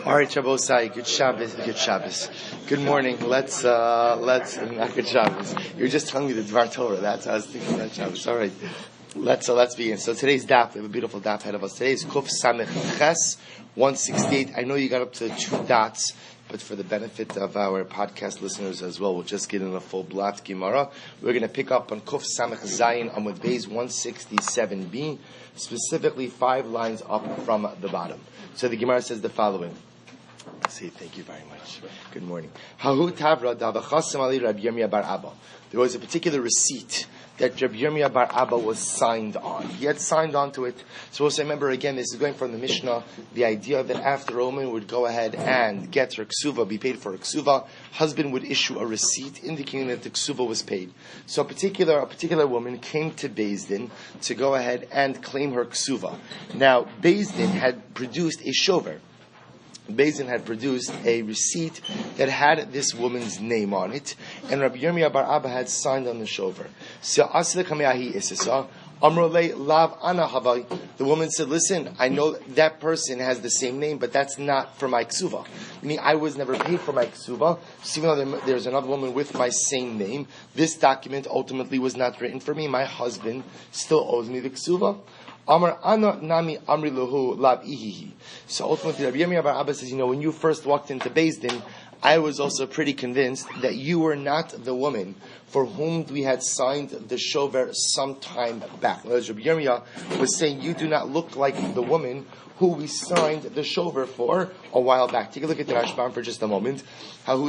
All right, Shabbosai, good Shabbos, good Shabbos. Good morning. Let's, not good Shabbos. You're just telling me the Dvar Torah. That's how I was thinking about Shabbos. All right. Let's begin. So today's daf, we have a beautiful daf ahead of us. Today is Kuf Samech Ches 168. I know you got up to 2 dots, but for the benefit of our podcast listeners as well, we'll just get in a full blot Gemara. We're going to pick up on Kuf Samech Zayin Amud Beis 167b, specifically 5 lines up from the bottom. So the Gemara says the following. Thank you very much. Good morning. There was a particular receipt that Rabbi Yirmiyah bar Abba was signed on. He had signed on to it. So also remember again, this is going from the Mishnah, the idea that after a woman would go ahead and get her ksuva, be paid for her ksuva, husband would issue a receipt indicating that the ksuva was paid. So a particular woman came to Beis Din to go ahead and claim her ksuva. Now, Beis Din had produced a shover. Beis Din had produced a receipt that had this woman's name on it, and Rabbi Yirmiyah bar Abba had signed on the shover. The woman said, listen, I know that person has the same name, but that's not for my ksuva. Meaning, I was never paid for my ksuva, so even though there's another woman with my same name, this document ultimately was not written for me. My husband still owes me the ksuva. Amar ana nami amri lahu lab ihihi. So ultimately, Rabbi Yirmiyah bar Abba says, when you first walked into Beis Din, I was also pretty convinced that you were not the woman for whom we had signed the shover some time back. In other words, Rabbi Yirmiyah was saying, you do not look like the woman who we signed the shover for a while back. Take a look at the Rashbam for just a moment. When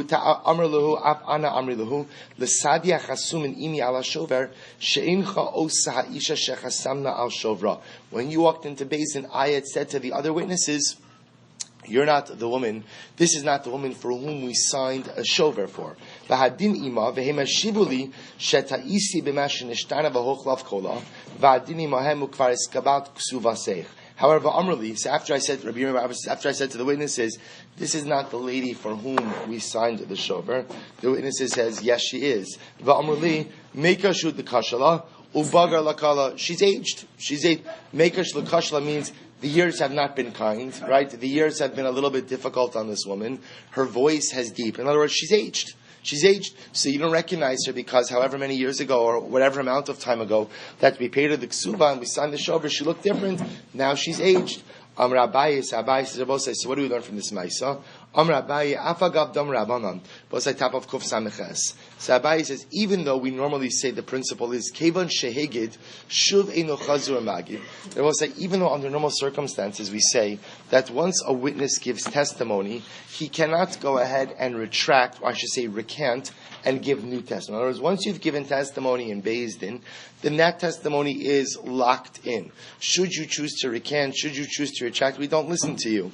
you walked into Beis Din, I had said to the other witnesses, you're not the woman. This is not the woman for whom we signed a shover for. However, Amrli, so after I said to the witnesses, this is not the lady for whom we signed the shover, the witnesses says, yes, she is. Amrli, Meka shud the kashala, ubagar lakala. She's aged. Mekash lakashla means the years have not been kind, right? The years have been a little bit difficult on this woman. Her voice has deep. In other words, she's aged. So you don't recognize her because however many years ago or whatever amount of time ago that we paid her the ksuba and we signed the shover, she looked different. Now she's aged. Amr Abaye says, so what do we learn from this Maisa? Amr Abaye afagav dam rabbanan. Both I top of Kuf Sameches. So Abaye says, even though we normally say the principle is kevan shehegid shuv eino chazur magid. They will say, even though under normal circumstances we say that once a witness gives testimony, he cannot go ahead and retract, or I should say recant, and give new testimony. In other words, once you've given testimony in Beis Din, then that testimony is locked in. Should you choose to recant, should you choose to retract, we don't listen to you.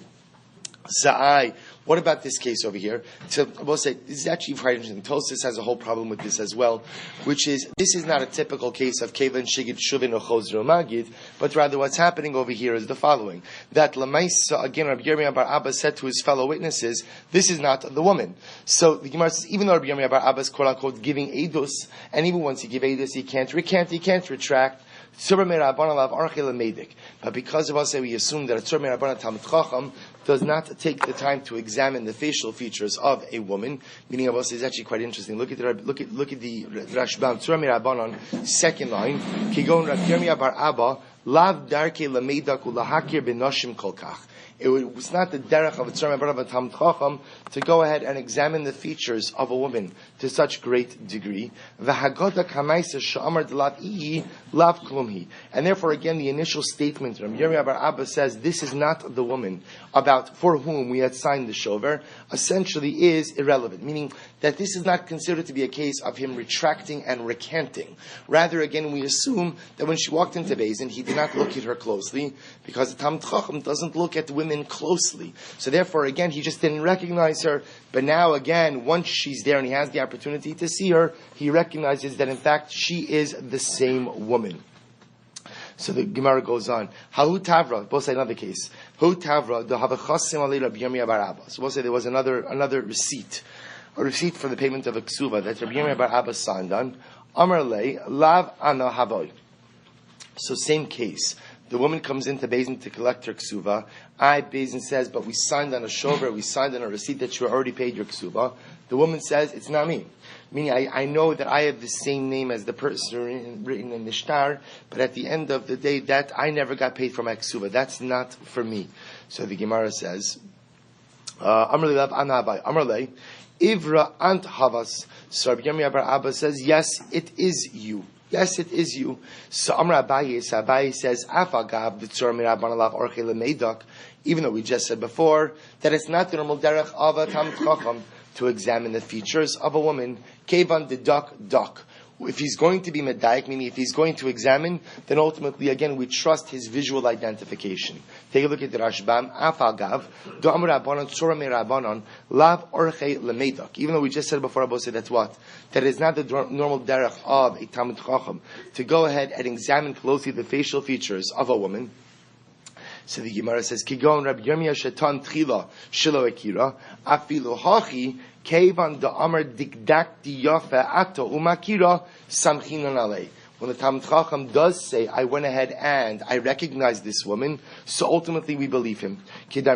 Sa'ai. What about this case over here? So we'll say this is actually quite interesting. Tosfos has a whole problem with this as well, which is this is not a typical case of kevan shigit shuvin or chozro magid, but rather what's happening over here is the following: that lamaisa again, Rabbi Yirmiyah bar Abba said to his fellow witnesses, "This is not the woman." So the Gemara says, even though Rabbi Yirmiyah bar Abba is quote unquote giving edus, and even once he gives edus, he can't recant, he can't retract. But because of us, we assume that a Tzur Me'Rabbanan Talmid Chacham does not take the time to examine the facial features of a woman. Meaning of us is actually quite interesting. Look at the Rashbam Tzur Me'Rabbanan, second line. Kigon Rabbi Yirmiyah bar Abba lav darke lameidak ulahakir benoshim kolkach. It was not the derech of a Tzur Me'Rabbanan Talmid Chacham to go ahead and examine the features of a woman to such great degree. V'hagoda kamaisa she'amar d'lav ihi lav klumhi. And therefore, again, the initial statement, Rabbi Yirmiyah bar Abba says, this is not the woman for whom we had signed the shover, essentially is irrelevant. Meaning that this is not considered to be a case of him retracting and recanting. Rather, again, we assume that when she walked into Beis Din, he did not look at her closely, because the Talmid Chacham doesn't look at women closely. So therefore, again, he just didn't recognize her. But now, again, once she's there and he has the opportunity to see her, he recognizes that, in fact, she is the same woman. So the Gemara goes on. Hahu Tavra, we'll say another case. Hu Tavra, the Havachasim Ali Rabbi Yirmiyah bar Abba. So we'll say there was another receipt. A receipt for the payment of a ksuva that Rabbi Yirmiyah bar Abba signed on. Amar Le, Lav Ana Havoy. So same case. The woman comes into Beis Din to collect her ksuva. Beis Din says, but we signed on a shover, we signed on a receipt that you already paid your ksuva. The woman says, it's not me. Meaning, I know that I have the same name as the person written in the shtar, but at the end of the day, that I never got paid for my ksuva. That's not for me. So the Gemara says, Amr Lav Anabai, Amr Le, Ivra Ant Havas. So Rabbi Yomi Bar Abba says, yes, it is you. Yes, it is you. So Amr Abaye, so Abaye says, Afagav B'tzor Mirabban Alav Orche Lemedak, even though we just said before that it's not the normal derech of a Talmid Chacham to examine the features of a woman. Kevan the duck. If he's going to be medayik, meaning if he's going to examine, then ultimately, again, we trust his visual identification. Take a look at the Rashbam. Afagav do Amr Rabbanon Tzora Mirabbanon Lav Orche Lemedak. Even though we just said before, Abba said that's what? That is not the normal derech of a Talmid Chacham to go ahead and examine closely the facial features of a woman. So the Gemara says, Kigon Rabbi Yirmiyah Shetan Tchila Shilo Akira Afilu Hachi Kevan da Amar Dikdak Di Yafa Ato Umakira Samchinon Alei. When the Talmid Chacham does say, I went ahead and I recognized this woman, so ultimately we believe him. Actually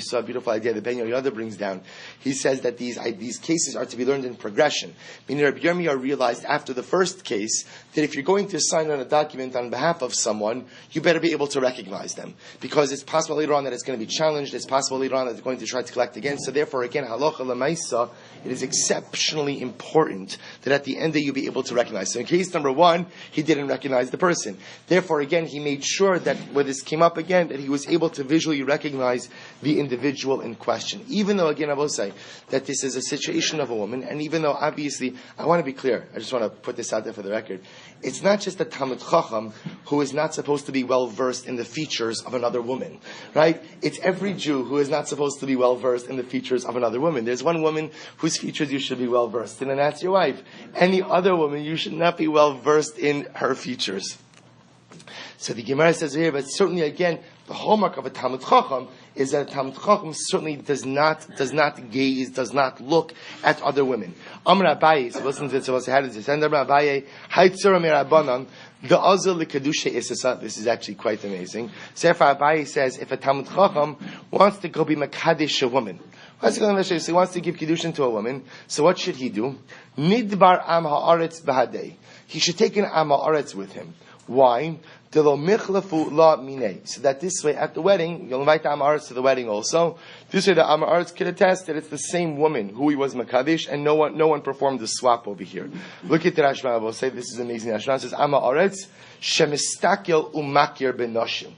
saw a beautiful idea that Ben Yoyada brings down. He says that these cases are to be learned in progression. Meaning Rabbi Yirmiyah realized after the first case that if you're going to sign on a document on behalf of someone, you better be able to recognize them. Because it's possible later on that it's going to be challenged, it's possible later on that they're going to try to collect again. So therefore, again, halacha lemaisa, it is exceptionally important that at the end that you be able to recognize. So in case number one, he didn't recognize the person. Therefore, again, he made sure that when this came up again, that he was able to visually recognize the individual in question. Even though, again, I will say that this is a situation of a woman, and even though obviously, I want to be clear, I just want to put this out there for the record. It's not just the Talmid Chacham who is not supposed to be well versed in the features of another woman, right? It's every Jew who is not supposed to be well versed in the features of another woman. There's one woman whose features you should be well versed in, and that's your wife. Any other woman, you should not be well versed in her features. So the Gemara says here, but certainly again, the hallmark of a Talmid Chacham is that a Talmid Chacham certainly does not gaze, does not look at other women. Amr Abaye, so listen to this, so how does this end? Amr Abaye, Haitzura Mirabanan, the Azal Lekadusha Isasa. This is actually quite amazing. Sefer Abaye says, if a Talmid Chacham wants to go be Makadish a woman, so he wants to give Kiddushin to a woman, so what should he do? Nidbar Am Ha'aretz Bahadei. He should take an Am Ha'aretz with him. Why? So that this way at the wedding, you'll invite the Am Ha'aretz to the wedding also. This way the Am Ha'aretz can attest that it's the same woman who he was Makadish, and no one performed the swap over here. Look at the Rashba, I will say this is amazing. Rashba says, Am Ha'aretz Shemistakel Umakir Ben Noshim.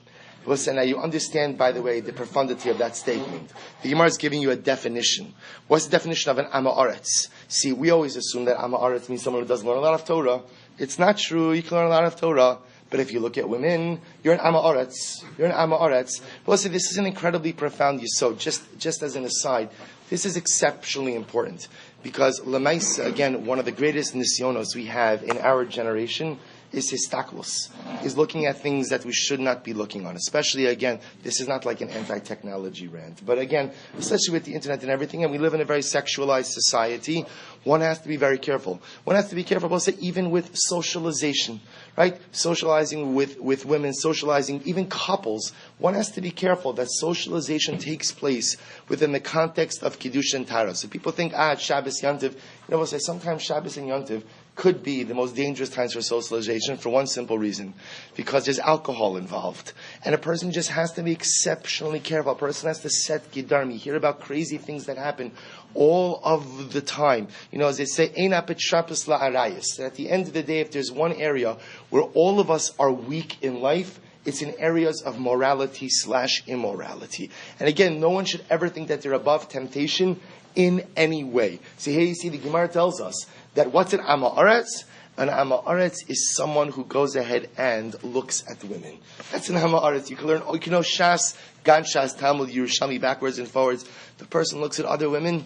Listen, now you understand, by the way, the profundity of that statement. The Gemara is giving you a definition. What's the definition of an Am Ha'aretz? See, we always assume that Am Ha'aretz means someone who doesn't learn a lot of Torah. It's not true. You can learn a lot of Torah. But if you look at women, you're an Am Ha'aretz. You're an Am Ha'aretz. But listen, this is an incredibly profound yisod. Just as an aside, this is exceptionally important. Because Lamaisa, again, one of the greatest nisyonos we have in our generation is histaklos, is looking at things that we should not be looking on. Especially, again, this is not like an anti-technology rant. But again, especially with the internet and everything, and we live in a very sexualized society, one has to be very careful. One has to be careful also even with socialization, right? Socializing with women, socializing, even couples. One has to be careful that socialization takes place within the context of Kiddush and Tara. So people think, it's Shabbos Yantiv. You know, we'll say sometimes Shabbos and Yantiv could be the most dangerous times for socialization for one simple reason. Because there's alcohol involved. And a person just has to be exceptionally careful. A person has to set Gidarm. You hear about crazy things that happen all of the time. You know, as they say, Eina Petrapis La Arayas. That at the end of the day, if there's one area where all of us are weak in life, it's in areas of morality / immorality. And again, no one should ever think that they're above temptation in any way. See, here you see the Gemara tells us that what's an Am Ha'aretz? An Am Ha'aretz is someone who goes ahead and looks at women. That's an Am Ha'aretz. You can learn, you can know Shas, Gan Shas, Talmud, Yerushalmi, backwards and forwards. The person looks at other women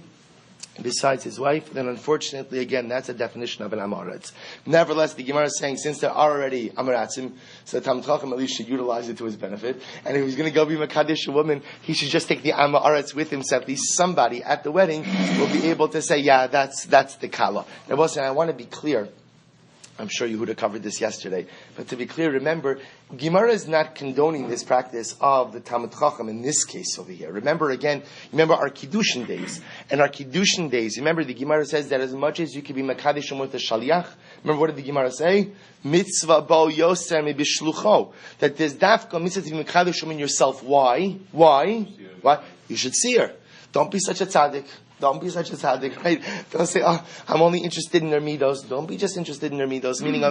besides his wife, then unfortunately, again, that's a definition of an Am Ha'aretz. Nevertheless, the Gemara is saying, since there are already Am Ha'aretzim, so the Talmid Chacham at least should utilize it to his benefit. And if he's going to go be Makadish a woman, he should just take the Am Ha'aretz with him, so at least somebody at the wedding will be able to say, yeah, that's the Kala. Now, listen, I want to be clear. I'm sure Yehuda covered this yesterday. But to be clear, remember, Gemara is not condoning this practice of the Talmid Chacham in this case over here. Remember our Kiddushin days. And our Kiddushin days, remember the Gemara says that as much as you can be Makadishim with the Shaliach, remember what did the Gemara say? Mitzvah bo yoser mi bishlucho. That there's dafka mitzvah to be Makadishim in yourself. Why? You should see her. Don't be such a tzaddik. Don't be such a tzaddik, right? Don't say, I'm only interested in their midos. Don't be just interested in their midos. Meaning,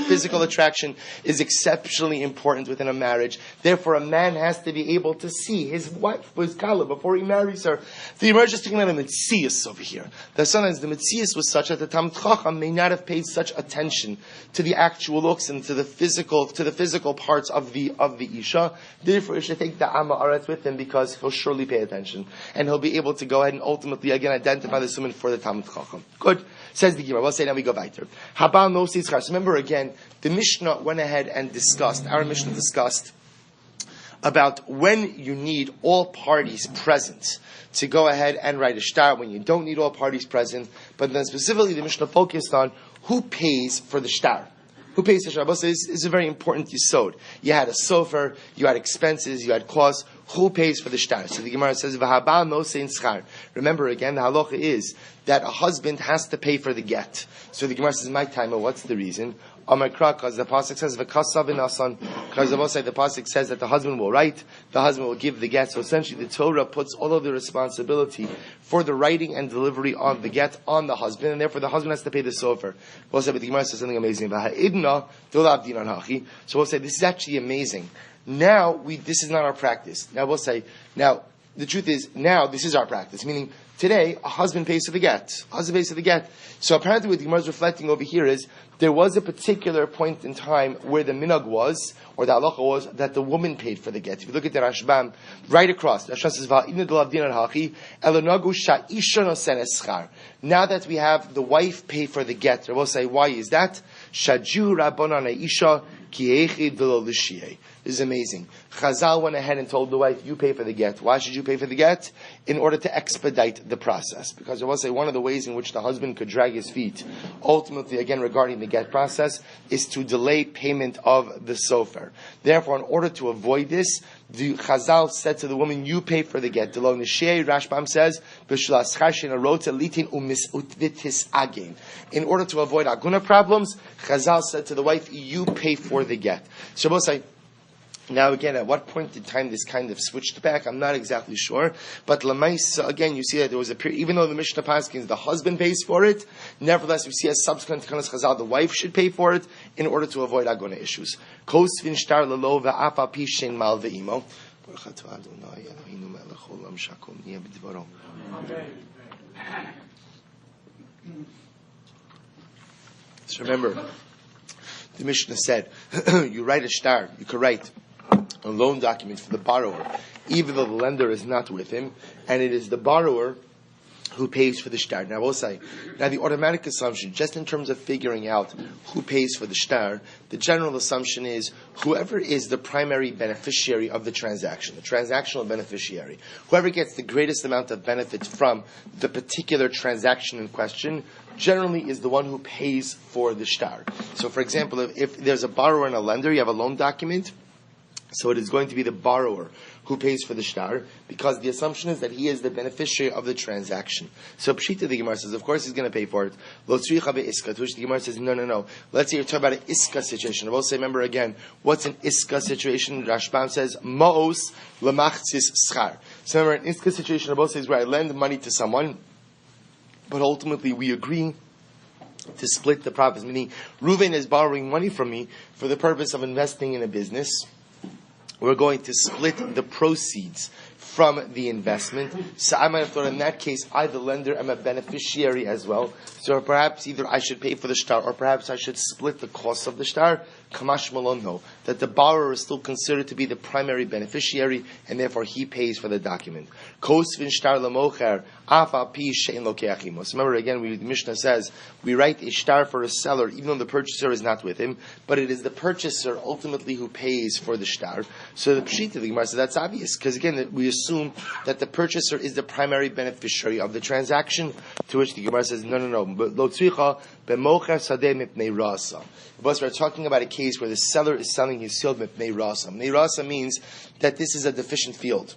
physical attraction is exceptionally important within a marriage. Therefore, a man has to be able to see his wife, his kala, before he marries her. The Gemara is just talking about a metzius over here. That sometimes the metzius was such that the Talmid Chacham may not have paid such attention to the actual looks and to the physical parts of the Isha. Therefore, you should take the Amma Aretz with him because he'll surely pay attention. And he'll be able to go ahead and ultimately, again, identify the suman for the Talmid Chacham. Good. Says the Gemara. We'll say now we go weiter. Habal no sitzchar. Remember again, the Mishnah went ahead and discussed about when you need all parties present to go ahead and write a shtar, when you don't need all parties present. But then specifically the Mishnah focused on who pays for the shtar. Who pays the shtar? Is a very important yisod. You had a sofer, you had expenses, you had costs. Who pays for the shtar? So the Gemara says, "V'habal no sein schar." Remember again, the halacha is that a husband has to pay for the get. So the Gemara says, "My timer, what's the reason?" Because the pasuk says, "V'kasav v'nasan." Because the pasuk says that the husband will write, the husband will give the get. So essentially, the Torah puts all of the responsibility for the writing and delivery of the get on the husband, and therefore the husband has to pay the sofer. We'll say, but the Gemara says something amazing. So we'll say this is actually amazing. Now, this is not our practice. Now, we'll say, the truth is, now this is our practice. Meaning, today, a husband pays for the get. So apparently what the Gemara is reflecting over here is, there was a particular point in time where the minhag was, or the halacha was, that the woman paid for the get. If you look at the Rashbam, right across, the Rashbam says, now that we have the wife pay for the get, I will say, why is that? Shaju rabbanan isha ki echid v'lo l'shiyeh. This is amazing. Chazal went ahead and told the wife, you pay for the get. Why should you pay for the get? In order to expedite the process. Because I will say one of the ways in which the husband could drag his feet, ultimately again regarding the get process, is to delay payment of the sofer. Therefore, in order to avoid this, the Chazal said to the woman, you pay for the get. Delon Nishei, Rashbam says, in order to avoid aguna problems, Chazal said to the wife, you pay for the get. So we'll say, now again, at what point in time this kind of switched back, I'm not exactly sure. But Lamaisa, again, you see that there was a period, even though the Mishnah Paskins, the husband pays for it, nevertheless, we see as subsequent to Kanas Chazal, the wife should pay for it in order to avoid agona issues. Kosvin shtar lelo ve'afa pishen mal ve'imo. So remember, the Mishnah said, you write a shtar, you could write a loan document for the borrower, even though the lender is not with him, and it is the borrower who pays for the shtar. Now, I will say, the automatic assumption, just in terms of figuring out who pays for the shtar, the general assumption is whoever is the primary beneficiary of the transaction, the transactional beneficiary, whoever gets the greatest amount of benefit from the particular transaction in question, generally is the one who pays for the shtar. So, for example, if there's a borrower and a lender, you have a loan document, so it is going to be the borrower who pays for the shtar, because the assumption is that he is the beneficiary of the transaction. So Pshita, the Gemara says, of course he's going to pay for it. Lo tzricha be'iska, to which the Gemara says, no. Let's say you're talking about an iska situation. I will say, remember again, what's an iska situation? Rashbam says, ma'os lemachtzis schar. So remember, an iska situation, I will say, is where I lend money to someone, but ultimately we agree to split the profits. Meaning, Reuven is borrowing money from me for the purpose of investing in a business. We're going to split the proceeds from the investment. So I might have thought in that case, I, the lender, am a beneficiary as well. So perhaps either I should pay for the shtar, or perhaps I should split the cost of the shtar. Kamash Malonno, that the borrower is still considered to be the primary beneficiary, and therefore he pays for the document. Kosvin shtar lemocher, afa pi shein lokeachimos. Remember again, the Mishnah says, we write a shtar for a seller, even though the purchaser is not with him, but it is the purchaser ultimately who pays for the shtar. So the Pshita, the Gemara says, that's obvious, because again, we assume that the purchaser is the primary beneficiary of the transaction, to which the Gemara says, no. Lo tzricha b'mocher sadeh mipnei rasa. But we're talking about a case where the seller is selling his field mipnei rasa. Mipnei rasa means that this is a deficient field.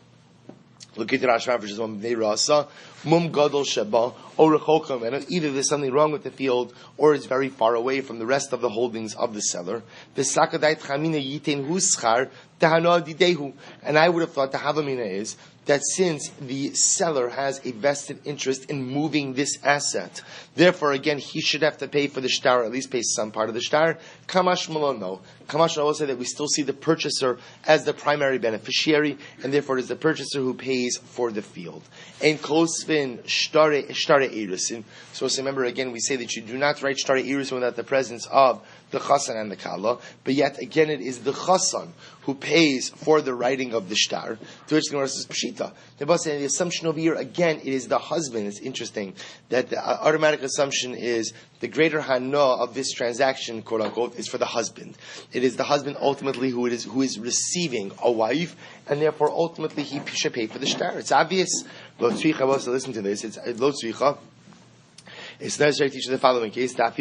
Look at the Rashba, which is one mipnei rasa. Mum gadol sheba or rechokam, and either there's something wrong with the field, or it's very far away from the rest of the holdings of the seller. V'sakadait chamina yitin hu schar tahana didehu. And I would have thought the havamina is that since the seller has a vested interest in moving this asset, therefore again he should have to pay for the shtar, or at least pay some part of the shtar. Kamash Malon, Kamash will say that we still see the purchaser as the primary beneficiary, and therefore it is the purchaser who pays for the field. And kosvin shtare erisin. So remember again, we say that you do not write shtare erisin without the presence of the chasan and the kala, but yet again it is the chasan who pays for the writing of the shtar, to which the Gemara says pshita. The assumption over here, again, it is the husband. It's interesting that the automatic assumption is the greater hana of this transaction, quote unquote, is for the husband. It is the husband ultimately who is receiving a wife, and therefore ultimately he should pay for the shtar. It's obvious. Lo tzricha, also listen to this. It's lo tzricha. It's necessary to teach the following case. So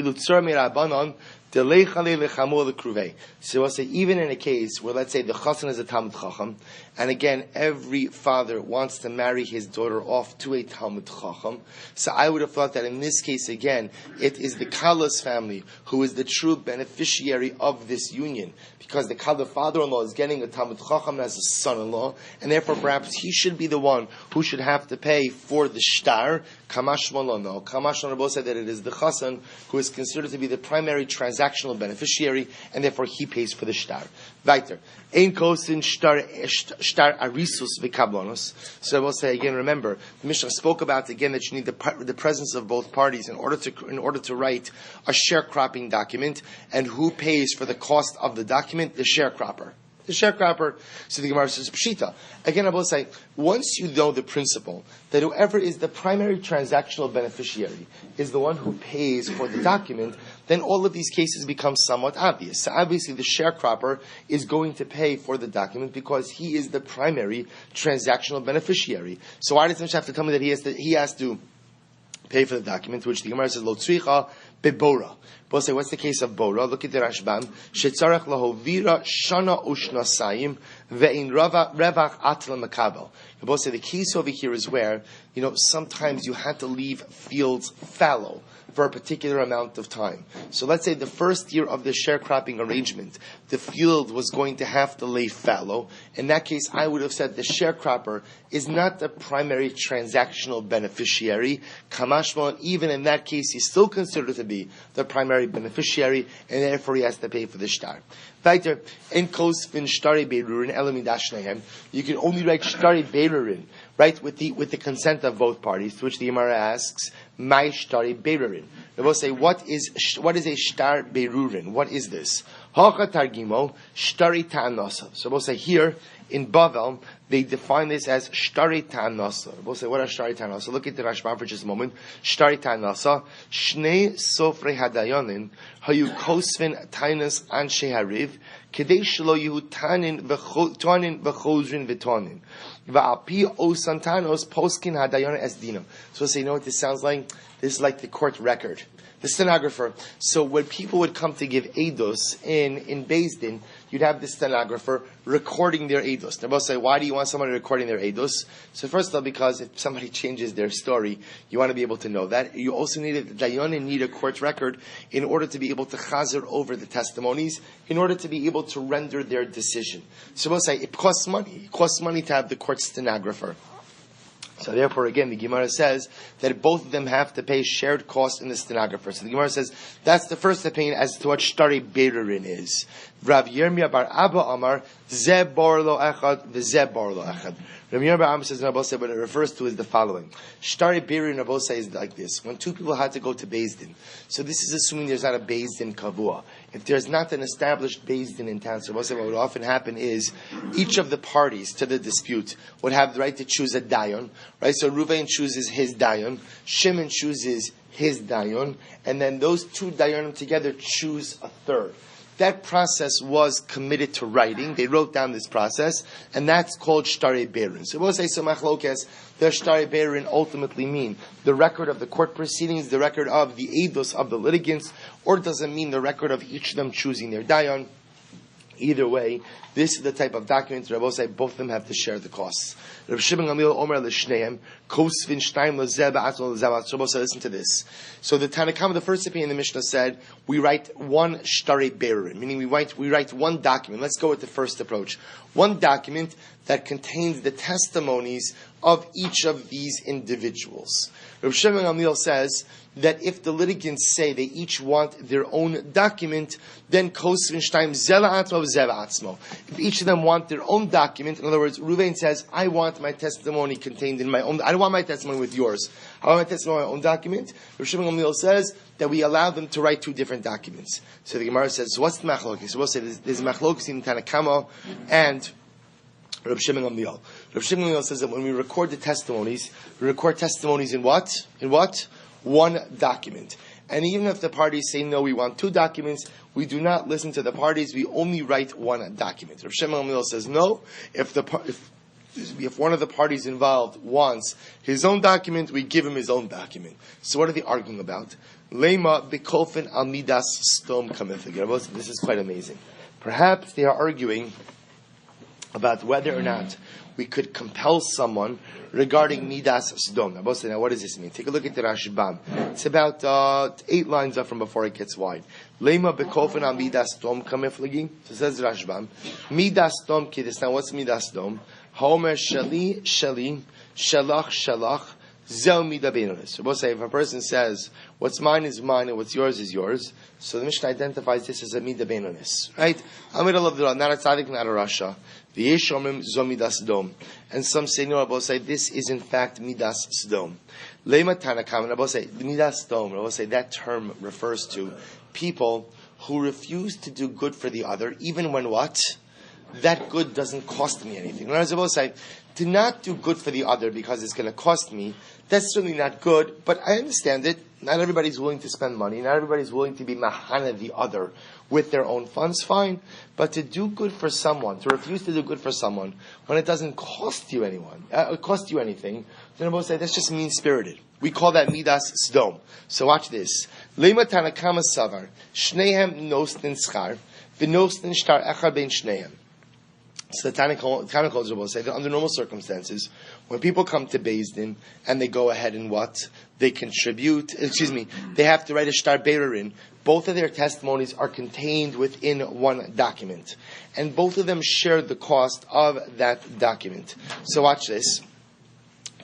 we'll say, even in a case where, let's say, the chassan is a Talmud Chacham, and again, every father wants to marry his daughter off to a Talmud Chacham, so I would have thought that in this case, again, it is the Kala's family who is the true beneficiary of this union, because the Kala father-in-law is getting a Talmud Chacham as a son-in-law, and therefore perhaps he should be the one who should have to pay for the shtar. Kamash Malono. Kamash Malono said that it is the chassan who is considered to be the primary transactional beneficiary, and therefore he pays for the shtar. Weiter. Ein kosin shtar arisus v'kablonos. So I will say again, remember, the Mishnah spoke about again that you need the presence of both parties in order to write a sharecropping document, and who pays for the cost of the document? The sharecropper. The sharecropper. So the Gemara says pshita. Again, I will say, once you know the principle that whoever is the primary transactional beneficiary is the one who pays for the document, then all of these cases become somewhat obvious. So obviously the sharecropper is going to pay for the document because he is the primary transactional beneficiary. So why does the Mishnah have to tell me that he has to pay for the document? To which the Gemara says, Lo tzricha bebora. We'll say, what's the case of Bora? Look at the Rashbam. Shetzarech lahovira shana ushnasayim ve'in revach atla makabel. We'll say the case over here is where, sometimes you had to leave fields fallow for a particular amount of time. So let's say the first year of the sharecropping arrangement, the field was going to have to lay fallow. In that case, I would have said the sharecropper is not the primary transactional beneficiary. Kamashma, even in that case, he's still considered to be the primary beneficiary, and therefore he has to pay for the shtar. Weiter, in kosvin shtari beirurin elamidashnehem. You can only write shtari beirurin, right, with the consent of both parties. To which the Gemara asks, "My shtari beirurin." They will say, what is a shtar beirurin? What is this? Hacha targimo shtari ta'anasa. So we'll say here in Bava they define this as shtari ta'anasa. We'll say, what is shtari ta'anasa? Look at the Rashba for just a moment. Shtari ta'anasa shnei sofrei hadayanin hayu kosvin tainas anshe hariv kedei shelo yehu tanin v'chozrin v'tonin v'alpi osantanos poskin hadayan es dinam. So we'll say, you know what this sounds like? This is like the court record. The stenographer. So when people would come to give eidos in Beis Din, you'd have the stenographer recording their eidos. They both say, why do you want somebody recording their eidos? So first of all, because if somebody changes their story, you want to be able to know that. You also need a court record in order to be able to chazer over the testimonies, in order to be able to render their decision. So both say, it costs money. It costs money to have the court stenographer. So therefore, again, the Gemara says that both of them have to pay shared costs in the stenographer. So the Gemara says that's the first opinion as to what shtari beirurin is. Rav Yirmiyah bar Abba Amar ze bar lo echad v'ze bar lo echad. Rav Yirmiyah bar Abba says what it refers to is the following. Shtari beirurin Rabbi is like this: when two people had to go to Beis Din. So this is assuming there's not a Beis Din kavua. if there's not an established Beis Din in town, so what would often happen is each of the parties to the dispute would have the right to choose a dayan, right? So Ruvain chooses his dayan, Shimon chooses his dayan, and then those two dayanim together choose a third. That process was committed to writing. They wrote down this process, and that's called Shtare Berin. So we'll say, so machlokes, the Shtare Berin ultimately mean the record of the court proceedings, the record of the eidos of the litigants, or does it mean the record of each of them choosing their dayan? Either way, this is the type of document Rabbi say both of them have to share the costs. Rabbi Shimon Gamliel Omer l'shneim kosvin shtayim lezeh ba'atzon lezeh ba'atzon. Rabbi say, listen to this. So the Tanakhama, the first opinion in the Mishnah said we write one shtare berin, meaning we write one document. Let's go with the first approach. One document that contains the testimonies of each of these individuals. Rabbi Shimon Gamliel says that if the litigants say they each want their own document, then kosvin shtayim zeh ba'atzon lezeh ba'atzon. If each of them want their own document, in other words, Ruvain says, I want my testimony contained in my own, I don't want my testimony with yours. I want my testimony in my own document. Rav Shimon Gamliel says that we allow them to write two different documents. So the Gemara says, so what's the machlokes? So we'll say there's machlokes in Tanakama and Rav Shimon Gamliel. Rav Shimon Gamliel says that when we record the testimonies, we record testimonies in what? In what? One document. And even if the parties say, no, we want two documents, we do not listen to the parties, we only write one document. Rav Shimon Gamliel says, no, if one of the parties involved wants his own document, we give him his own document. So what are they arguing about? Lema bekolfen al midas stom kamith. This is quite amazing. Perhaps they are arguing about whether or not we could compel someone regarding Midas Sdom. Now, what does this mean? Take a look at the Rashbam. It's about 8 lines up from before it gets wide. Lema bekofen al Midas Sdom kamiflagi. So says Rashbam. Midas Sdom kidis. Now, what's Midas Sdom? Homer shali shali shalach shalach zel mida beinonis. So we'll say if a person says what's mine is mine and what's yours is yours, so the Mishnah identifies this as a mida beinonis, right? Amid of the not a tzaddik, not a rasha. The Yeshomim zo midas dom, and some say no. Rabbi say this is in fact midas sdom. Lema tanakam. Rabbi say midas dom. Rabbi say that term refers to people who refuse to do good for the other, even when what? That good doesn't cost me anything. Rabbi say to not do good for the other because it's going to cost me. That's certainly not good, but I understand it. Not everybody's willing to spend money. Not everybody's willing to be mahana the other with their own funds, fine. But to do good for someone, to refuse to do good for someone, when it doesn't cost you anything, then Rabbi say that's just mean-spirited. We call that midas sdom. So watch this. Lema tanakama savar, shnehem nostin schar, v'nostin shtar echad bein shnehem. So the Tana calls Rabbi say that under normal circumstances, when people come to Beis Din and they go ahead and what? They contribute, they have to write a shtar bererin. Both of their testimonies are contained within one document. And both of them share the cost of that document. So watch this.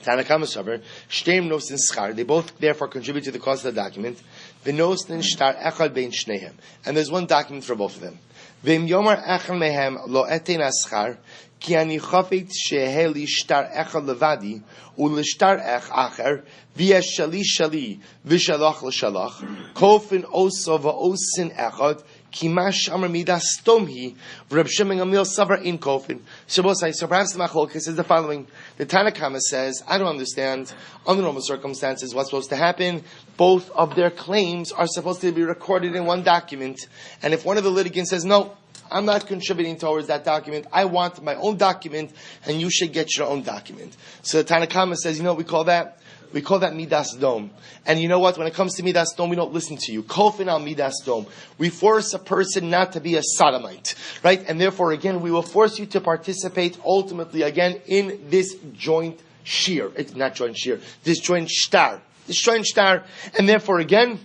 Tanakama Savar, Shteim Nosin Schar, they both therefore contribute to the cost of the document. V'nosnin shtar echad bein shnehem. And there's one document for both of them. V'im yomar echad mehem lo etein aschar, ki ani chafet shehe li shtar echad levadi, u'lishtar ech acher, v'yesh shali shali, v'shalach l'shalach, kofin oso v'osin echad, Kimash Amar Midas Tomhi, Reb Shimon Gamliel Savar in Kofin. So perhaps the Machlokes is the following. The Tanakhama says, I don't understand, under normal circumstances, what's supposed to happen. Both of their claims are supposed to be recorded in one document. And if one of the litigants says, no, I'm not contributing towards that document, I want my own document, and you should get your own document. So the Tanakhama says, you know what we call that? We call that midas dom. And you know what? When it comes to midas dom, we don't listen to you. Kofin al midas dom. We force a person not to be a sodomite. Right? And therefore, again, we will force you to participate ultimately, again, in this joint shear. It's not joint shear. This joint shtar. And therefore, again,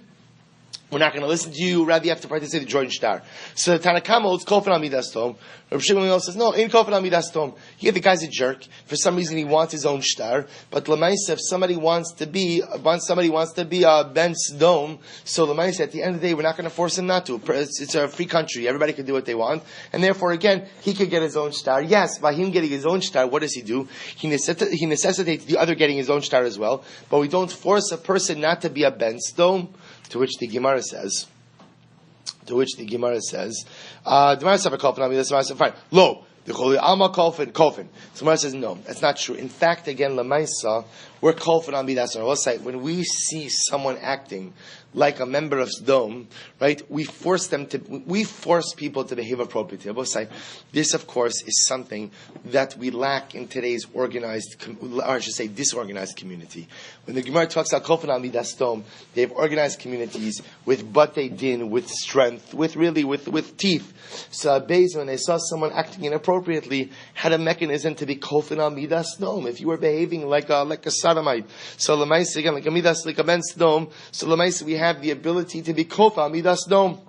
we're not going to listen to you. Rather, you have to participate in the joint shtar. So the Tanakama holds kofin al midas dom. Rabbi Shimon says, no, in kofin al midas dom. Here the guy's a jerk. For some reason, he wants his own shtar. But l'maisa, if somebody wants to be a ben sdom, so l'maisa, at the end of the day, we're not going to force him not to. It's a free country. Everybody can do what they want. And therefore, again, he could get his own shtar. Yes, by him getting his own shtar, what does he do? He necessitates the other getting his own shtar as well. But we don't force a person not to be a ben sdom. To which the Gemara says, To which the Gemara says, the Gemara says, fine. Lo. The Alma Kolfin. So Gemara says, no, that's not true. In fact, again, Lamaisa, we're Kolfin on Midas on our website. When we see someone acting like a member of Sdom, right, we force people to behave appropriately. This, of course, is something that we lack in today's disorganized community. When the Gemara talks about Kolfin on Midas Sdom, they have organized communities with batei din, with strength, with teeth. So Beis, when they saw someone acting inappropriately, had a mechanism to be Kolfin on Midas Sdom. If you were behaving like a sodomite, so Lamaisa, again, like a Midas, like a Ben Sdom, so Lamaisa, we have the ability to be Kolfin on Midas Sdom.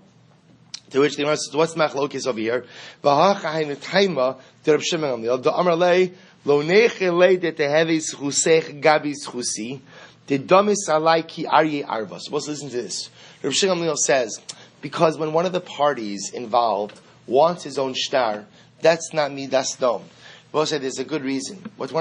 To which the Gemara says, what's machlokes over here? V'ha'chayin taima to Reb Shimon Gamliel. The Amar lei lo nechele de tehevis chusech gabis chusi de damis alai ki arye arva. So let's listen to this. Reb Shimon Gamliel says, because when one of the parties involved wants his own shtar, that's not Midas Sdom. We'll say there's a good reason. Let's say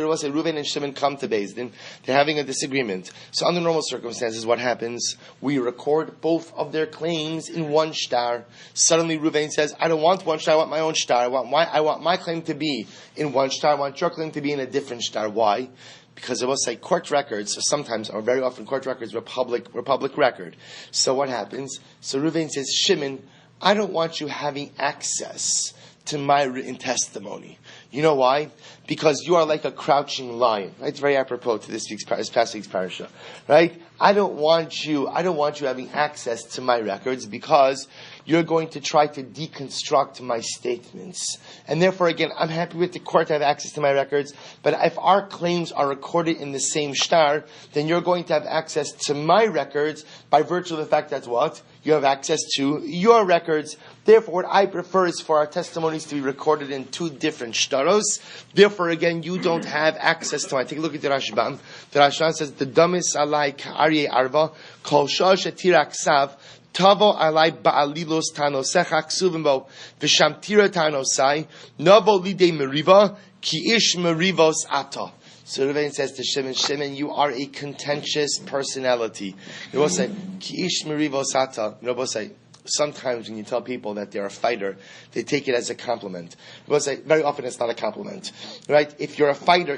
Reuven and Shimon come to Beis Din. They're having a disagreement. So under normal circumstances, what happens? We record both of their claims in one shtar. Suddenly Reuven says, I don't want one shtar, I want my own shtar. I want my claim to be in one shtar. I want your claim to be in a different shtar. Why? Because it was like court records, sometimes, or very often court records were public record. So what happens? So Reuven says, Shimon, I don't want you having access to my written testimony. You know why? Because you are like a crouching lion. Right? It's very apropos to this past week's parasha. Right? I don't want you having access to my records because you're going to try to deconstruct my statements. And therefore, again, I'm happy with the court to have access to my records, but if our claims are recorded in the same shtar, then you're going to have access to my records by virtue of the fact that what? You have access to your records. Therefore, what I prefer is for our testimonies to be recorded in two different shtaros. Therefore, again, you don't have access to mine. Take a look at the Rashbam. The Rashbam says, the damis alai k'arye arva, kol shosh etirak sav, tavo alai ba'alilos tanosecha ksuvimbo, v'sham tira tanosai, navo lidei meriva, ki ish merivos ata. So Reuven says to Shimon, you are a contentious personality. You will say, ki ish merivos ata. You will say, sometimes when you tell people that they're a fighter, they take it as a compliment. We'll say, very often it's not a compliment. Right? If you're a fighter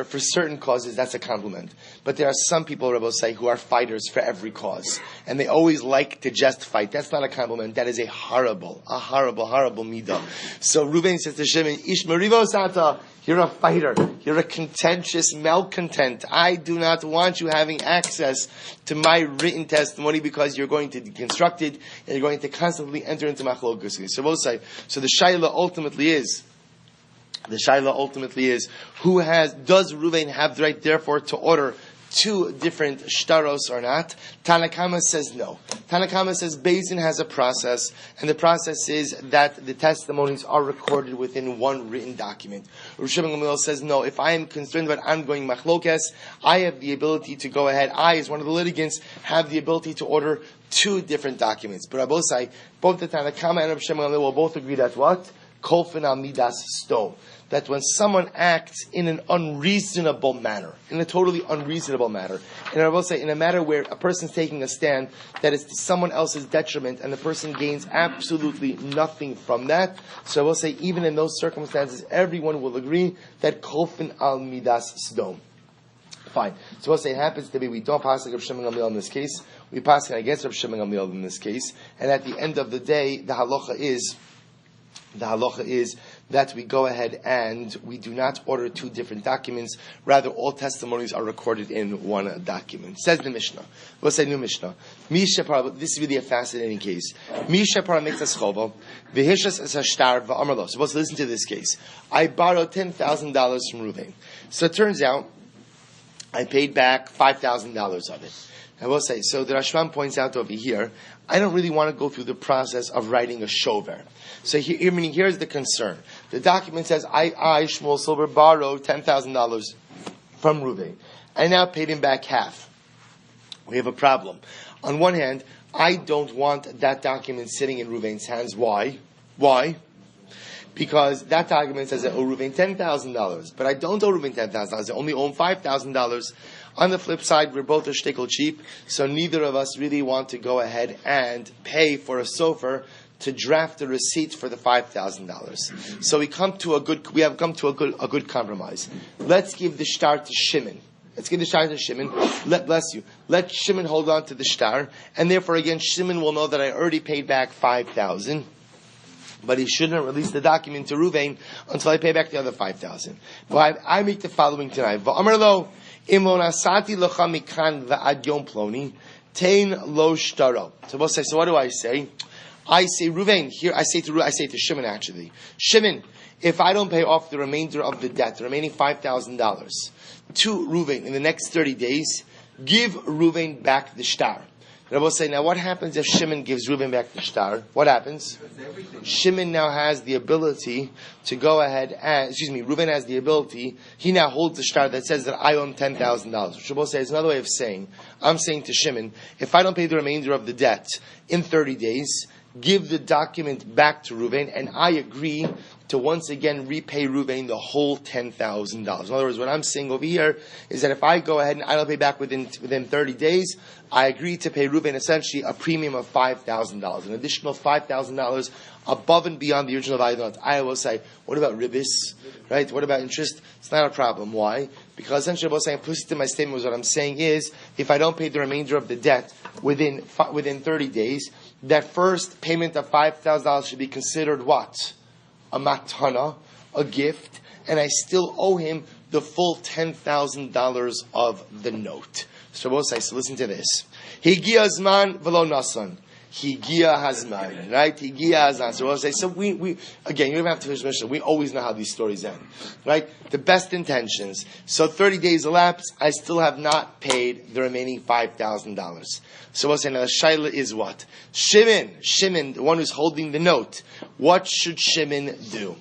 for certain causes, that's a compliment. But there are some people, Rabbi say, who are fighters for every cause. And they always like to just fight. That's not a compliment. That is a horrible midah. So Reuven says to Shimon, Ish merivos ata. You're a fighter. You're a contentious malcontent. I do not want you having access to my written testimony because you're going to deconstruct it and you're going to constantly enter into machlokus. So we'll say, so the shaila ultimately is, does Reuven have the right therefore to order two different shtaros or not? Tanakama says no. Tanakama says Beis Din has a process, and the process is that the testimonies are recorded within one written document. Rosh Gamliel says no. If I am concerned about ongoing machlokes, I have the ability to go ahead. I, as one of the litigants, have the ability to order two different documents. But Rabbi say both the Tanakama and Rosh Gamliel will both agree that what? Kolfin al midas sdom. That when someone acts in an unreasonable manner, in a totally unreasonable manner, and I will say in a matter where a person's taking a stand that is to someone else's detriment and the person gains absolutely nothing from that, so I will say even in those circumstances, everyone will agree that kolfin al midas sdom. Fine. So we'll say it happens to be we don't pass like Rav Shimon Gamliel in this case, we pass it against Rav Shimon Gamliel in this case, and at the end of the day, the halacha is that we go ahead and we do not order two different documents. Rather, all testimonies are recorded in one document. Says the Mishnah. We'll say new Mishnah. This is really a fascinating case. So let's listen to this case. I borrowed $10,000 from Reuven. So it turns out I paid back $5,000 of it. I will say, so the Rashbam points out over here, I don't really want to go through the process of writing a shover. So here's the concern. The document says, I Shmuel Silver, borrowed $10,000 from Reuven. I now paid him back half. We have a problem. On one hand, I don't want that document sitting in Reuven's hands. Why? Because that document says I owe Reuven $10,000, but I don't owe Reuven $10,000. I only owe him $5,000. On the flip side, we're both a shtickle cheap, so neither of us really want to go ahead and pay for a sofer to draft a receipt for the $5,000. So we have come to a good compromise. Let's give the shtar to Shimon. Let Shimon hold on to the shtar, and therefore again Shimon will know that I already paid back $5,000. But he shouldn't release the document to Reuven until I pay back the other $5,000. But I make the following tonight. V'amar lo nasati locha mikan v'ad yom ploni tein lo shtaro. So we'll say. So what do I say? I say Reuven here. I say to Shimon actually. Shimon, if I don't pay off the remainder of the debt, the remaining $5,000 to Reuven in the next 30 days, give Reuven back the shtar. And I will say, now what happens if Shimon gives Reuven back the shtar? What happens? Shimon now has the ability to go ahead and, Reuven has the ability, he now holds the shtar that says that I owe him $10,000. Which I will say is another way of saying, I'm saying to Shimon, if I don't pay the remainder of the debt in 30 days, give the document back to Reuven, and I agree to once again repay Reuven the whole $10,000. In other words, what I'm saying over here is that if I go ahead and I don't pay back within 30 days, I agree to pay Reuven essentially a premium of $5,000, an additional $5,000 above and beyond the original value. I will say, what about ribis? Right? What about interest? It's not a problem. Why? Because essentially what I'm saying, implicit in my statement was what I'm saying is, if I don't pay the remainder of the debt within 30 days, that first payment of $5,000 should be considered what? A matana, a gift, and I still owe him the full $10,000 of the note. So we'll say, so listen to this. Higia zman v'lo nasan. Higia hazman, right? Higia hazman. So we'll say, so we again, you don't have to finish mission. We always know how these stories end, right? The best intentions. So 30 days elapse, I still have not paid the remaining $5,000. So we'll say, now the shaila is what? Shimon, the one who's holding the note. What should Shimon do?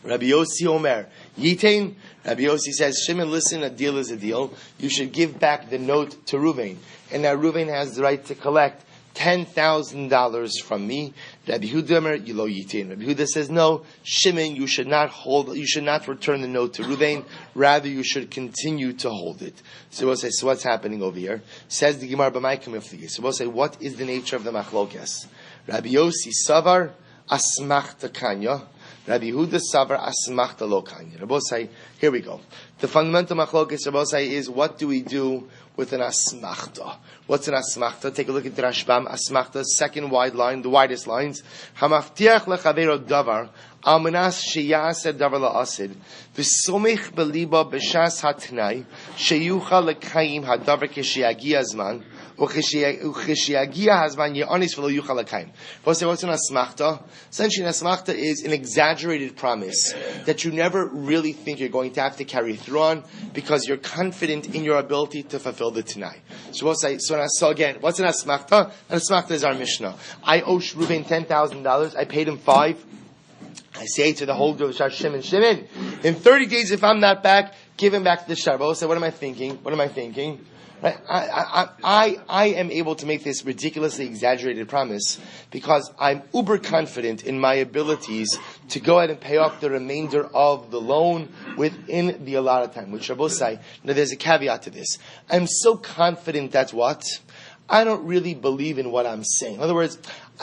Rabbi Yossi Omer, Yitain. Rabbi Yossi says, Shimon, listen, a deal is a deal. You should give back the note to Reuven. And now Reuven has the right to collect $10,000 from me. Rabbi Yehuda Omer, Yilo Yitain. Rabbi Yehuda says, no, Shimon, you should not return the note to Reuven. Rather, you should continue to hold it. So we'll say, so what's happening over here? Says the Gemara B'maikim Ifligi. So we'll say, what is the nature of the machlokes? Rabbi Yossi Savar Asmachta Kanya. Rabbi Yehuda Savar Asmachta Lo Kanya. Rabbi say, here we go. The fundamental machlokes Rabbi say is, what do we do with an asmachta? What's an asmachta? Take a look at the Rashbam. Asmachta, second wide line, the widest lines. Hamaftiach lechavero davar, almanas sheyaseh davar la'asid, v'somich beliba b'shas hatnai, sheyucha lekayim hadavar keshiyagia zman, Uchishiagia hazman ye'anis v'lo yuchal l'kayim. What's an asmachta? Essentially, an asmachta is an exaggerated promise that you never really think you're going to have to carry through on because you're confident in your ability to fulfill the Tanai. So we'll say, so again, what's an asmachta? An asmachta is our Mishnah. I owe Reuven $10,000. I paid him $5,000. I say to the holder of the shtar, Shimon, in 30 days, if I'm not back, give him back the shtar. But we'll say, what am I thinking? Right? I am able to make this ridiculously exaggerated promise because I'm uber confident in my abilities to go ahead and pay off the remainder of the loan within the allotted time. Which Rabbi say, now there's a caveat to this. I'm so confident that what? I don't really believe in what I'm saying. In other words,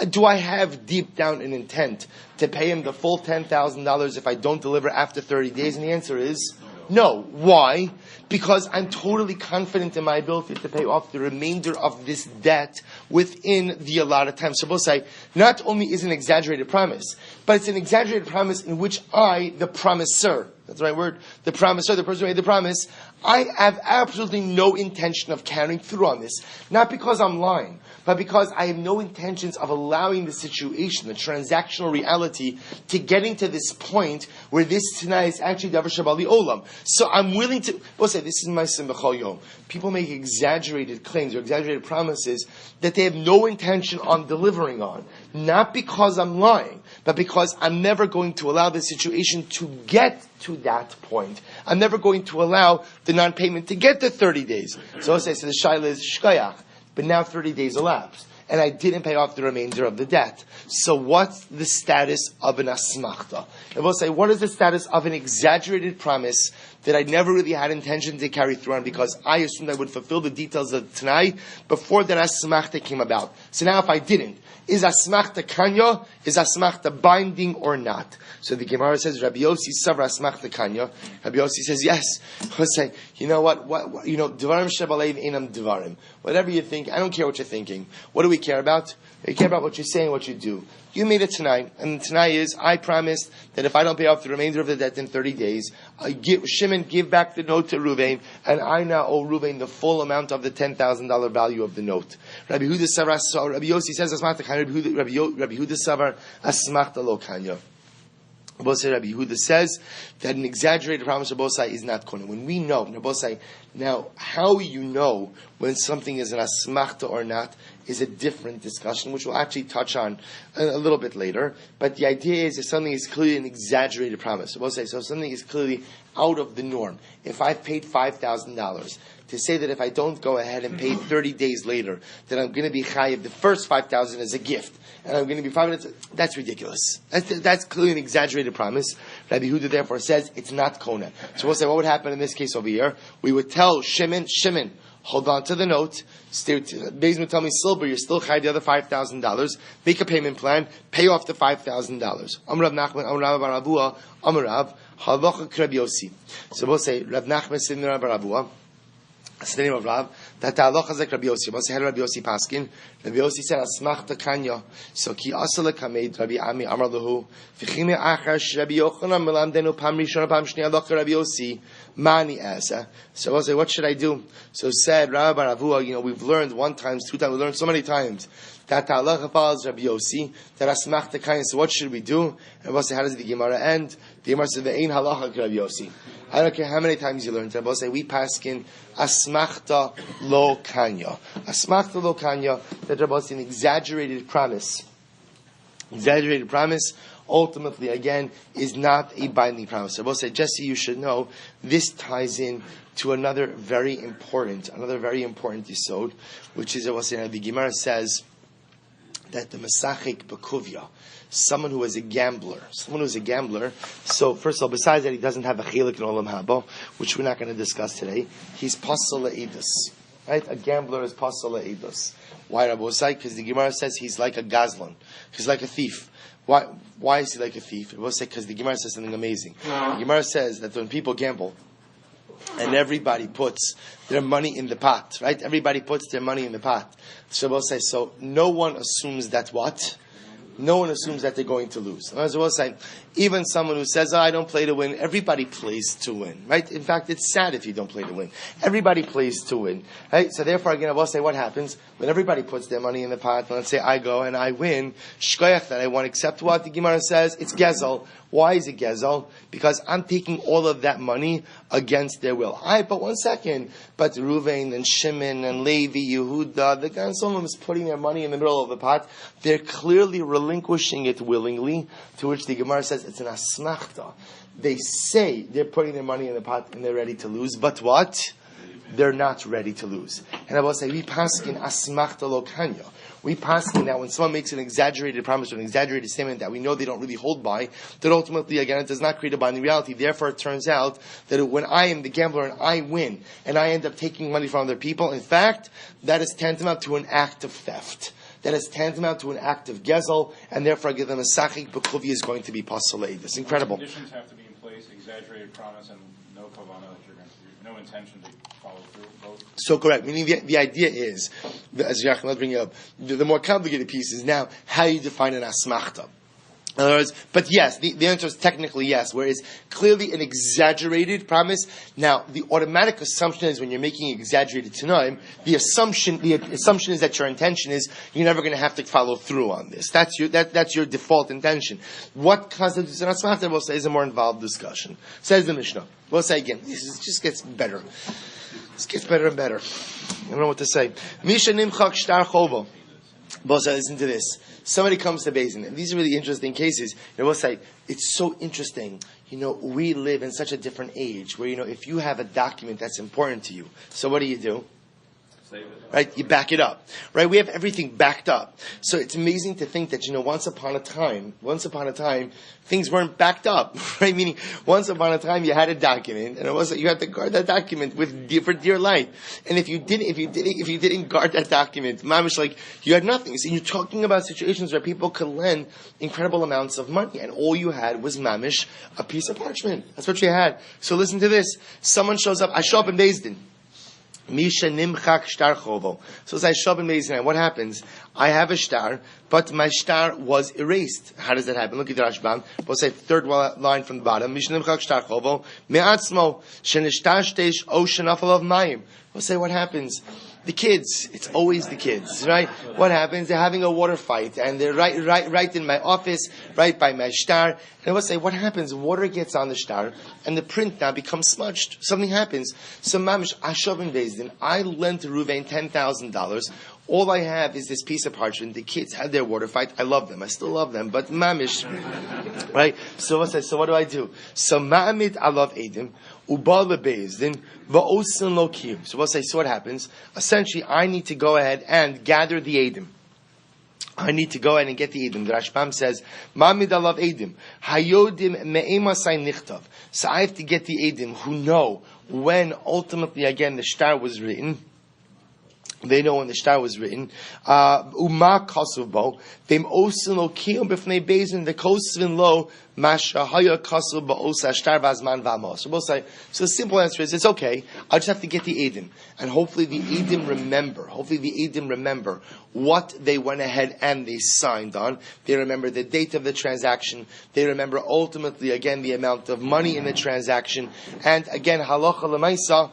do I have deep down an intent to pay him the full $10,000 if I don't deliver after 30 days? And the answer is no. Why? Because I'm totally confident in my ability to pay off the remainder of this debt within the allotted time. So both say, not only is it an exaggerated promise, but it's an exaggerated promise in which I, the promisor, that's the right word, the promisor, the person who made the promise, I have absolutely no intention of carrying through on this. Not because I'm lying, but because I have no intentions of allowing the situation, the transactional reality, to getting to this point where this tonight is actually davar shabali olam. So I'm willing to, we'll say, this is my simcha yom. People make exaggerated claims or exaggerated promises that they have no intention on delivering on. Not because I'm lying, but because I'm never going to allow the situation to get to that point. I'm never going to allow the non-payment to get to 30 days. So I'll say, so the shaila is shkayach. But now 30 days elapsed. and I didn't pay off the remainder of the debt. So what's the status of an asmachta? And we'll say, what is the status of an exaggerated promise that I never really had intention to carry through on because I assumed I would fulfill the details of tonight before that asmachta came about. So now if I didn't, is asmachta kanya? Is asmachta binding or not? So the Gemara says, Rabbi Yossi savra asmachta kanya. Rabbi Yossi says, yes. He'll say, you know what, dvarim shebalev einam dvarim. Whatever you think, I don't care what you're thinking. What do we care about? We care about what you say and what you do. You made it tonight, and tonight is, I promised that if I don't pay off the remainder of the debt in 30 days, Shimon, give back the note to Ruvain, and I now owe Ruvain the full amount of the $10,000 value of the note. Rabbi Yehuda Savar, so Rabbi Yossi says, Rabbi Yehuda Savar, Asmachta lo kanya. Rabbi Yehuda says that an exaggerated promise of Bosai is not kona. When we know, now how you know when something is an asmachta or not is a different discussion, which we'll actually touch on a little bit later. But the idea is if something is clearly an exaggerated promise, so if something is clearly out of the norm. If I've paid $5,000, to say that if I don't go ahead and pay 30 days later, that I'm going to be chayiv the first $5,000 as a gift, and I'm going to be $5,000, that's ridiculous. That's clearly an exaggerated promise. Rabbi Yehuda therefore says it's not kona. So we'll say, what would happen in this case over here? We would tell Shimon, hold on to the note. Beis would tell me, Silver, you're still chayiv the other $5,000. Make a payment plan. Pay off the $5,000. Amrav Nachman, Amrav Baravua, Amrav Halacha Rabbi Yossi. So we'll say, Rav Nachman sitting there, Baravua. That's the name of Rav. That halacha is like Rabbi Yossi. We'll say, Rabbi Yossi paskin. Rabbi Yossi said, Asmachta kanya. So ki asala kamed Rabbi Ami Amar Lahu. V'chime achash Rabbi Yochanan melamdenu pam rishon pam shniya locha Rabbi Yossi. Mani asa. So we'll say, what should I do? So said Rabbi Baravua, we've learned one time, two times, we learned so many times. That halacha follows Rabbi Yossi. That asmachta kanya. So what should we do? And we'll say, how does the Gemara end? The Gemara says, ve'ein halacha Rabbi Yossi. I don't care how many times you learned it. We'll say, we paskin asmachta lo kanya. Asmachta lo kanya, that Rabbi an exaggerated promise. Exaggerated promise, ultimately, again, is not a binding promise. Rabbi say, just so you should know, this ties in to another very important yisod, which is, the Gemara says that the Masachik Bekuvya, someone who is a gambler. So first of all, besides that, he doesn't have a chilik in olam haba, which we're not going to discuss today. He's pasal le'edus, right? A gambler is pasal le'edus. Why, Rabbi Osai? Because the Gemara says he's like a gazlan. He's like a thief. Why is he like a thief? Rabbi Osai, because the Gemara says something amazing. The Gemara says that when people gamble, and everybody puts their money in the pot, right? Everybody puts their money in the pot. So Rabbi Osai, so no one assumes that what? No one assumes that they're going to lose. As I was saying, even someone who says, I don't play to win, everybody plays to win, right? In fact, it's sad if you don't play to win. Everybody plays to win, right? So therefore, again, I will say what happens when everybody puts their money in the pot, and let's say I go and I win, shkoyach that I won, except what the Gemara says, it's gezel. Why is it gezel? Because I'm taking all of that money against their will. But one second, but Ruvain and Shimon and Levi, Yehuda, the guy someone is putting their money in the middle of the pot. They're clearly relinquishing it willingly, to which the Gemara says it's an asmachta. They say they're putting their money in the pot and they're ready to lose, but what? They're not ready to lose. And I will say, we paskin asmachta lo kanya. We paskin that when someone makes an exaggerated promise or an exaggerated statement that we know they don't really hold by, that ultimately, again, it does not create a binding reality. Therefore, it turns out that when I am the gambler and I win, and I end up taking money from other people, in fact, that is tantamount to an act of theft. That is tantamount to an act of gezel, and therefore, I give them a sachik b'kuvi is going to be pasalei. It's incredible. Conditions have to be in place, exaggerated promise, and no kavanah that you're going to, no intention to follow through both. So correct. Meaning the idea is, as Yachim bringing up, the more complicated piece is now how you define an asmachta. In other words, but yes, the answer is technically yes, where it's clearly an exaggerated promise. Now, the automatic assumption is when you're making exaggerated tanoim, the assumption is that your intention is you're never going to have to follow through on this. That's your default intention. What constitutes an asmachta, we'll say, is a more involved discussion. Says the Mishnah. We'll say again, this just gets better. This gets better and better. I don't know what to say. Misha nimchak shtar chovo. Bosa, listen to this. Somebody comes to Beis Din, and these are really interesting cases. We'll say, it's so interesting. We live in such a different age where, if you have a document that's important to you, so what do? Right? You back it up. Right? We have everything backed up. So it's amazing to think that, once upon a time, things weren't backed up. Right? Meaning, once upon a time you had a document, and it was you had to guard that document for dear life. And if you didn't guard that document, mamish, like, you had nothing. So you're talking about situations where people could lend incredible amounts of money, and all you had was mamish, a piece of parchment. That's what you had. So listen to this. Someone shows up. I show up in Beis Din. Misha nimchak shtar chovo. So as I show up in Beis Din, what happens? I have a shtar, but my shtar was erased. How does that happen? Look at the Rashbam. We'll say third line from the bottom. Misha nimchak shtar chovo me'atzmo shenishtashtesh o shenafal of mayim. We'll say what happens. The kids, it's always the kids, right? What happens? They're having a water fight, and they're right in my office, right by my shtar. And we'll say, what happens? Water gets on the shtar, and the print now becomes smudged. Something happens. So, mamish, Ashav in Beis Din, I lent Ruvain $10,000. All I have is this piece of parchment. The kids had their water fight. I love them. I still love them. But mamish, right? So what do I do? So ma'amid alav edim ubal Beis Din va'osin lo kiyum. So we'll say, so what happens? Essentially, I need to go ahead and gather the edim. I need to go ahead and get the edim. The Rashbam says, ma'amid alav edim hayodim me'emasai nichtav. So I have to get the edim who know when ultimately again the shtar was written. They know when the shtar was written. Uma kasuv bo. V'im osin lo kiyum b'fnei Beis Din v'kosvin lo masha haya kasuv ba'osa shtar v'azman v'amos. So we'll say, so the simple answer is, it's okay. I just have to get the edim. And hopefully the edim remember what they went ahead and they signed on. They remember the date of the transaction. They remember ultimately, again, the amount of money in the transaction. And again, halacha l'maisa,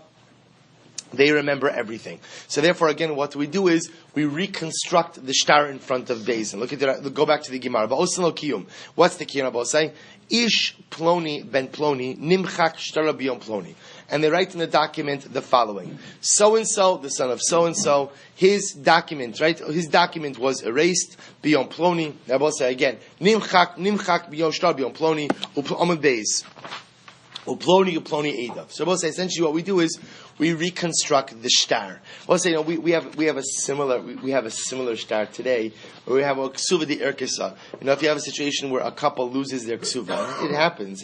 they remember everything. So therefore, again, what we do is we reconstruct the shtar in front of Beis Din. Look at that. Go back to the Gemara. Ba'osin lo kiyum. What's the kiyum? Ba'osai ish ploni ben ploni nimchak shtara biyom ploni. And they write in the document the following: so and so, the son of so and so, his document, right? His document was erased biyom ploni. I will say again: nimchak biyom shtar biyom ploni u'amud beis. Uploni edav. So we'll say essentially what we do is we reconstruct the shtar. We'll say, we have a similar shtar today where we have a ksuva de erkisa. If you have a situation where a couple loses their ksuva, it happens.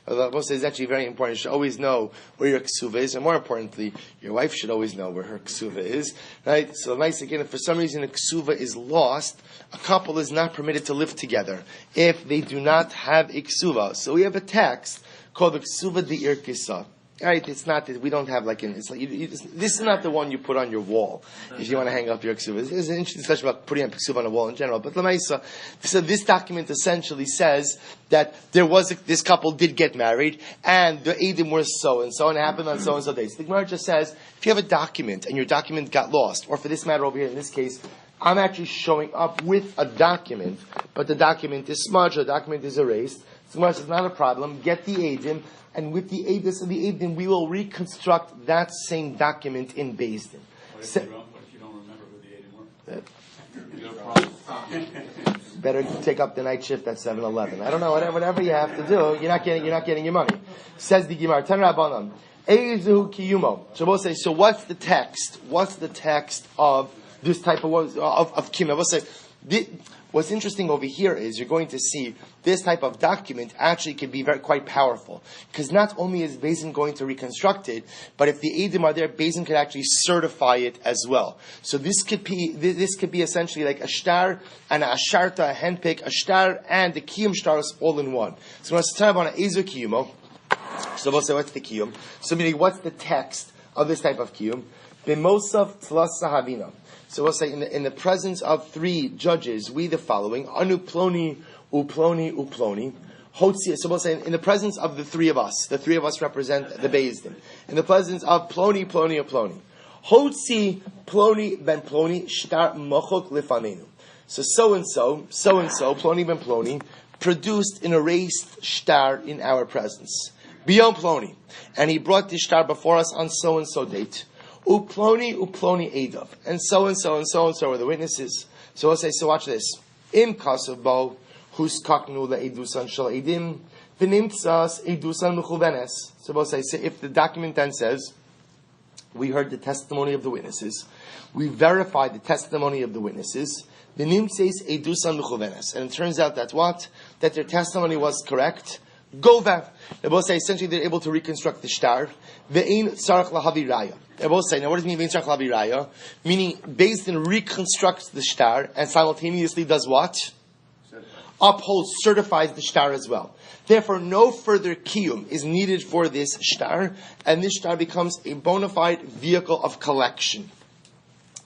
We'll say it's actually very important. You should always know where your ksuva is, and more importantly, your wife should always know where her ksuva is, right? So nice again, if for some reason a ksuva is lost, a couple is not permitted to live together if they do not have a ksuva. So we have a text called the Ksuva de Irkisa. Right? It's not that we don't have this is not the one you put on your wall if you want to hang up your Ksuva. There's an interesting discussion about putting a Ksuva on a wall in general. But Lamaisa, so this document essentially says that this couple did get married and the Eidim were so and it happened on so and so days. The Gemara just says, if you have a document and your document got lost, or for this matter over here in this case, I'm actually showing up with a document, but the document is smudged, the document is erased. So it's not a problem. Get the Eidim, and with the Eidus of the Eidim, we will reconstruct that same document in Beis Din. What if you don't remember who the Eidim were? Better take up the night shift at 7-Eleven. I don't know, whatever you have to do, you're not getting your money. Says the Gemara, Tan Rabbanan, Eizu Kiyumo. So we'll say, so what's the text? What's the text of this type of Kiyum? We'll say, what's interesting over here is you're going to see this type of document actually can be quite powerful. Because not only is Beis Din going to reconstruct it, but if the Eidim are there, Beis Din could actually certify it as well. So this could be essentially like a shtar and a asharta, a handpick, a shtar and the kiyum shtaros all in one. So when I on an ezu kiyumo, so we'll say, what's the kiyum? So meaning, what's the text of this type of kiyum? B'mosav tlas sahavina. So we'll say, in the presence of three judges, we the following: Anu ploni, uploni, uploni. Hotzi. So we'll say, in the presence of the three of us represent the Beis Din. In the presence of ploni, ploni, uploni. Hotzi, ploni, ben ploni, shtar mochok lifanenu. So and so, ploni ben ploni, produced an erased shtar in our presence. Beyond ploni. And he brought this shtar before us on so and so date. Uploni edav, and so are the witnesses. So we'll say, so watch this. Im kasav bo huskaknu leedusan shel edim v'nimtzas edusan mechuvenes. So we'll say, if the document then says We heard the testimony of the witnesses. We verified the testimony of the witnesses. The nim says edusan mechuvenes, and it turns out that what? That their testimony was correct. Govav. They both say essentially they're able to reconstruct the shtar. Ve'ein tzarach lahavi raya. They both say, now what does it mean ve'ein tzarach lahavi raya? Meaning, Beis Din reconstructs the shtar and simultaneously does what? Upholds, certifies the shtar as well. Therefore, no further kiyum is needed for this shtar, and this shtar becomes a bona fide vehicle of collection.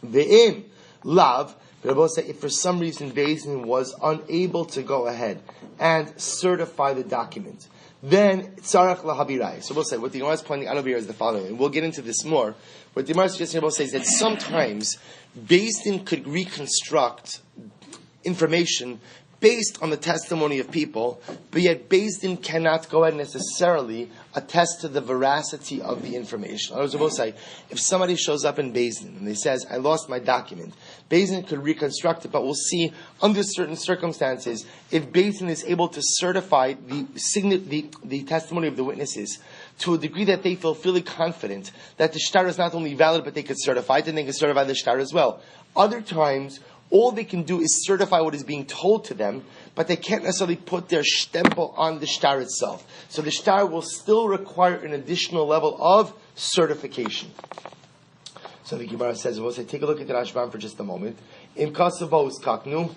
Ve'im lav. But both say if for some reason Beis Din was unable to go ahead and certify the document, then tzarach lahabiraya. So we'll say what the Gemara is pointing out over here is the following, and we'll get into this more. What the Gemara is suggesting both says that sometimes Beis Din could reconstruct information based on the testimony of people, but yet Beis Din cannot go ahead and necessarily attest to the veracity of the information. I was about to say, if somebody shows up in Beis Din and they says, I lost my document, Beis Din could reconstruct it, but we'll see under certain circumstances, if Beis Din is able to certify the testimony of the witnesses to a degree that they feel fully confident that the shtar is not only valid, but they could certify it, and they can certify the shtar as well. Other times, all they can do is certify what is being told to them, but they can't necessarily put their stempel on the shtar itself. So the shtar will still require an additional level of certification. So the Gemara says, we'll say, take a look at the Rashbam for just a moment. Im kasavos kaknu.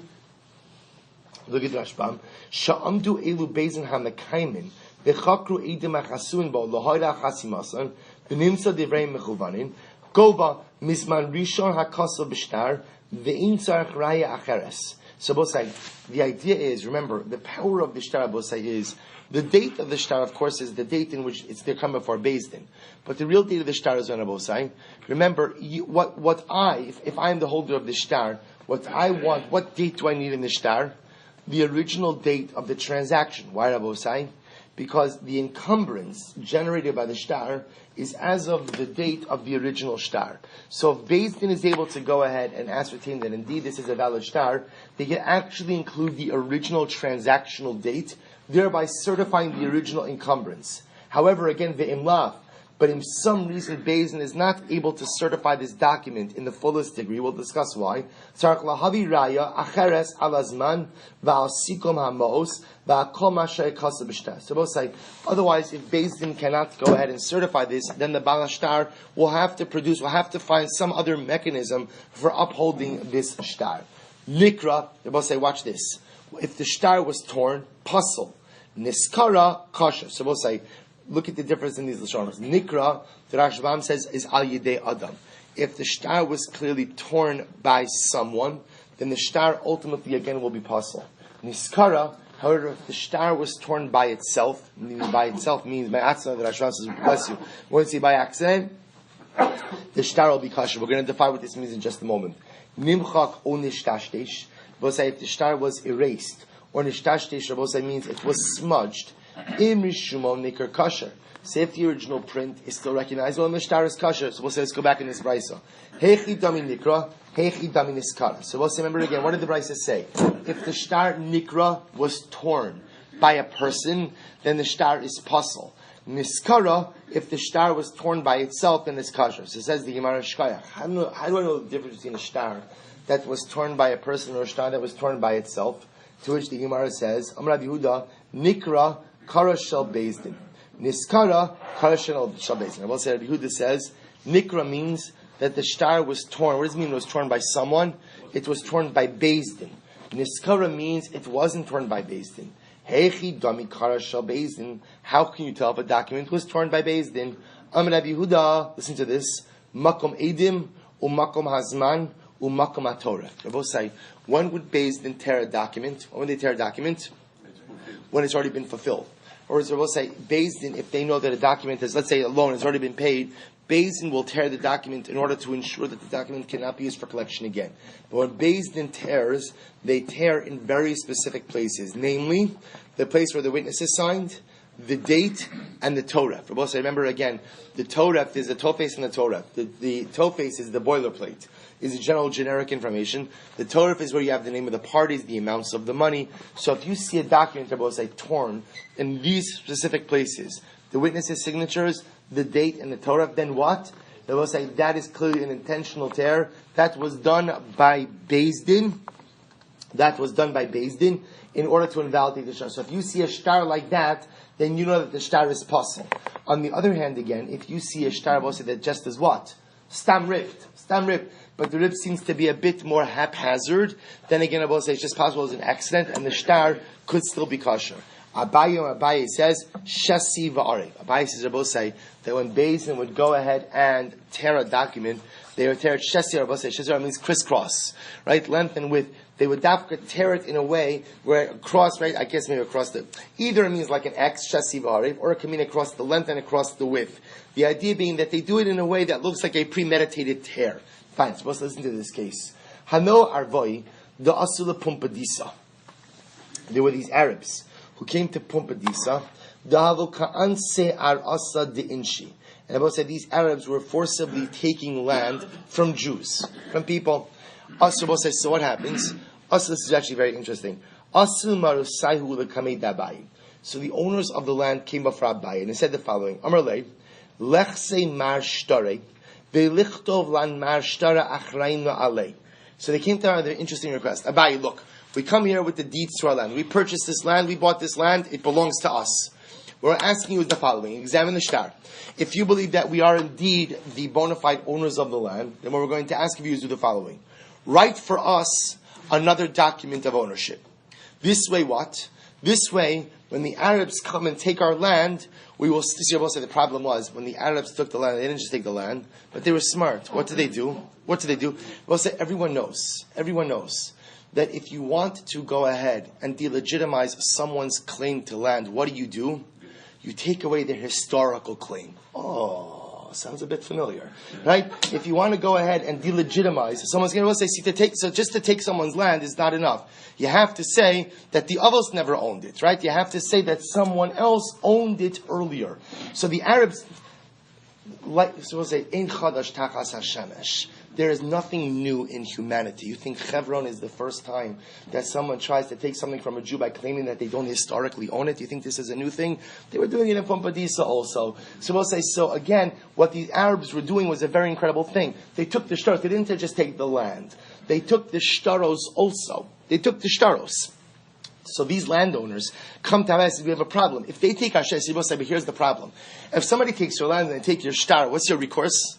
Look at the Rashbam. Sha'amdu elu bezin hamekaimin. V'chakru edim achasun bo lohoira chasimasan. V'nimsa divrei mechuvanin. Gova misman rishon hakasav b'shtar. So Bosai, the idea is, remember, the power of the shtar Bosai is, the date of the shtar, of course, is the date in which they're coming before Beis Din. But the real date of the shtar is on Bosai. Remember, if I am the holder of the shtar, what I want, what date do I need in the shtar? The original date of the transaction. Why Bosai? Because the encumbrance generated by the shtar is as of the date of the original shtar. So if Beis Din is able to go ahead and ascertain that indeed this is a valid shtar, they can actually include the original transactional date, thereby certifying the original encumbrance. However, again, ve'imlav, but in some reason Beis Din is not able to certify this document in the fullest degree. We'll discuss why. Tzarich lahavi raya acheres alazman va'al sikom ha'mos va'kol ma'asher kasa b'shtar. So both say, otherwise, if Beis Din cannot go ahead and certify this, then the Baal Shtar will have to find some other mechanism for upholding this shtar. Nikra, they both say, watch this. If the shtar was torn, puzzle. Niskara, kasha. So both say, look at the difference in these Lashonos. Nikra, the Rashbam says, is al yidei adam. If the shtar was clearly torn by someone, then the shtar ultimately again will be puzzle. Niskara, however, if the shtar was torn by itself, meaning by itself means by accident, the Rashbam says, bless you. When we say by accident, the shtar will be kasha. We're going to define what this means in just a moment. Nimchak o nishtashtish. We'll say if the shtar was erased, or nishtashtish, we'll say means it was smudged. Im rishumo nikar kasher. Say if the original print is still recognizable and the shtar is kasher, so we'll say let's go back in this brisa. Hechi dami nikra, hechi dami niskara. So we'll say, remember again, what did the brisa say? If the shtar nikra was torn by a person, then the shtar is puzzle. Niskara, if the shtar was torn by itself, then it's kasher. So it says the Gemara Shkaya. How do I know the difference between a shtar that was torn by a person or a shtar that was torn by itself? To which the Gemara says, Amar Rabbi Yehuda, nikra Kara shel Beis Din. Niskara Kara shel Beis Din. I will say Rabbi Yehuda says Nikra means that the shtar was torn. What does it mean it was torn by someone? It was torn by Beis Din. Niskara means it wasn't torn by Beis Din. Hechi dami Kara shel Beis Din. How can you tell if a document was torn by Beis Din? Amar Rabbi Yehuda, listen to this. Makom edim umakom hazman umakom hatorah. They both say, when would Beis Din tear a document? When would they tear a document? When it's already been fulfilled. Or as we'll say, Beis Din, if they know that a document is, let's say a loan has already been paid, Beis Din will tear the document in order to ensure that the document cannot be used for collection again. But when Beis Din tears, they tear in very specific places, namely the place where the witness is signed, the date, and the Torah. For both, I remember again, the Torah, there's the Tofes and the Torah. The Tofes is the boilerplate, is the general generic information. The Torah is where you have the name of the parties, the amounts of the money. So if you see a document, both say torn in these specific places, the witness's signatures, the date, and the Torah, then what? They will say that is clearly an intentional tear. That was done by Beis Din. In order to invalidate the shtar. So if you see a shtar like that, then you know that the shtar is possible. On the other hand, again, if you see a shtar that just is what? Stam ripped. But the rib seems to be a bit more haphazard, then again, I will say it's just possible as an accident, and the shtar could still be kosher. Abaye says, Shasi va'arev. Abaye says, I will say, that when Beis Din would go ahead and tear a document, they would tear it Shasi, I will say, Shasi means crisscross, right? Length and width. They would tear it in a way where across, right? I guess maybe across either it means like an X, Shasi va'arev, or it can mean across the length and across the width. The idea being that they do it in a way that looks like a premeditated tear. Fine, supposed to listen to this case. Hano Arvoi, the Asula Pumpadisa. There were these Arabs who came to Pumpadisa. Dahavo Ka'anse Ar Asa de Inshi. And I will say these Arabs were forcibly taking land from Jews, from people. Asa will say, so what happens? Asa, this is actually very interesting. Asu Marusaihu Lekamei Dabai. So the owners of the land came before Abai and they said the following: Amar Lei, Lechse Mar Shtare. So they came to our interesting request. Abai, look, we come here with the deeds to our land. We purchased this land, we bought this land, it belongs to us. What we're asking you is the following. Examine the shtar. If you believe that we are indeed the bona fide owners of the land, then what we're going to ask of you is do the following. Write for us another document of ownership. This way what? This way, when the Arabs come and take our land, we will say the problem was when the Arabs took the land, they didn't just take the land, but they were smart. What did they do? We'll say everyone knows that if you want to go ahead and delegitimize someone's claim to land, what do? You take away their historical claim. Oh, sounds a bit familiar, right? If you want to go ahead and delegitimize, someone's going to say, just to take someone's land is not enough. You have to say that the others never owned it, right? You have to say that someone else owned it earlier. So the Arabs, we'll say, Ein chadash tachas hashemesh. There is nothing new in humanity. You think Chevron is the first time that someone tries to take something from a Jew by claiming that they don't historically own it? You think this is a new thing? They were doing it in Pumpadisa also. So we'll say, so again, what the Arabs were doing was a very incredible thing. They took the shtaros. They didn't just take the land. They took the shtaros also. So these landowners come to us and we have a problem. If they take our shtar, we'll say, but here's the problem. If somebody takes your land and they take your shtar, what's your recourse?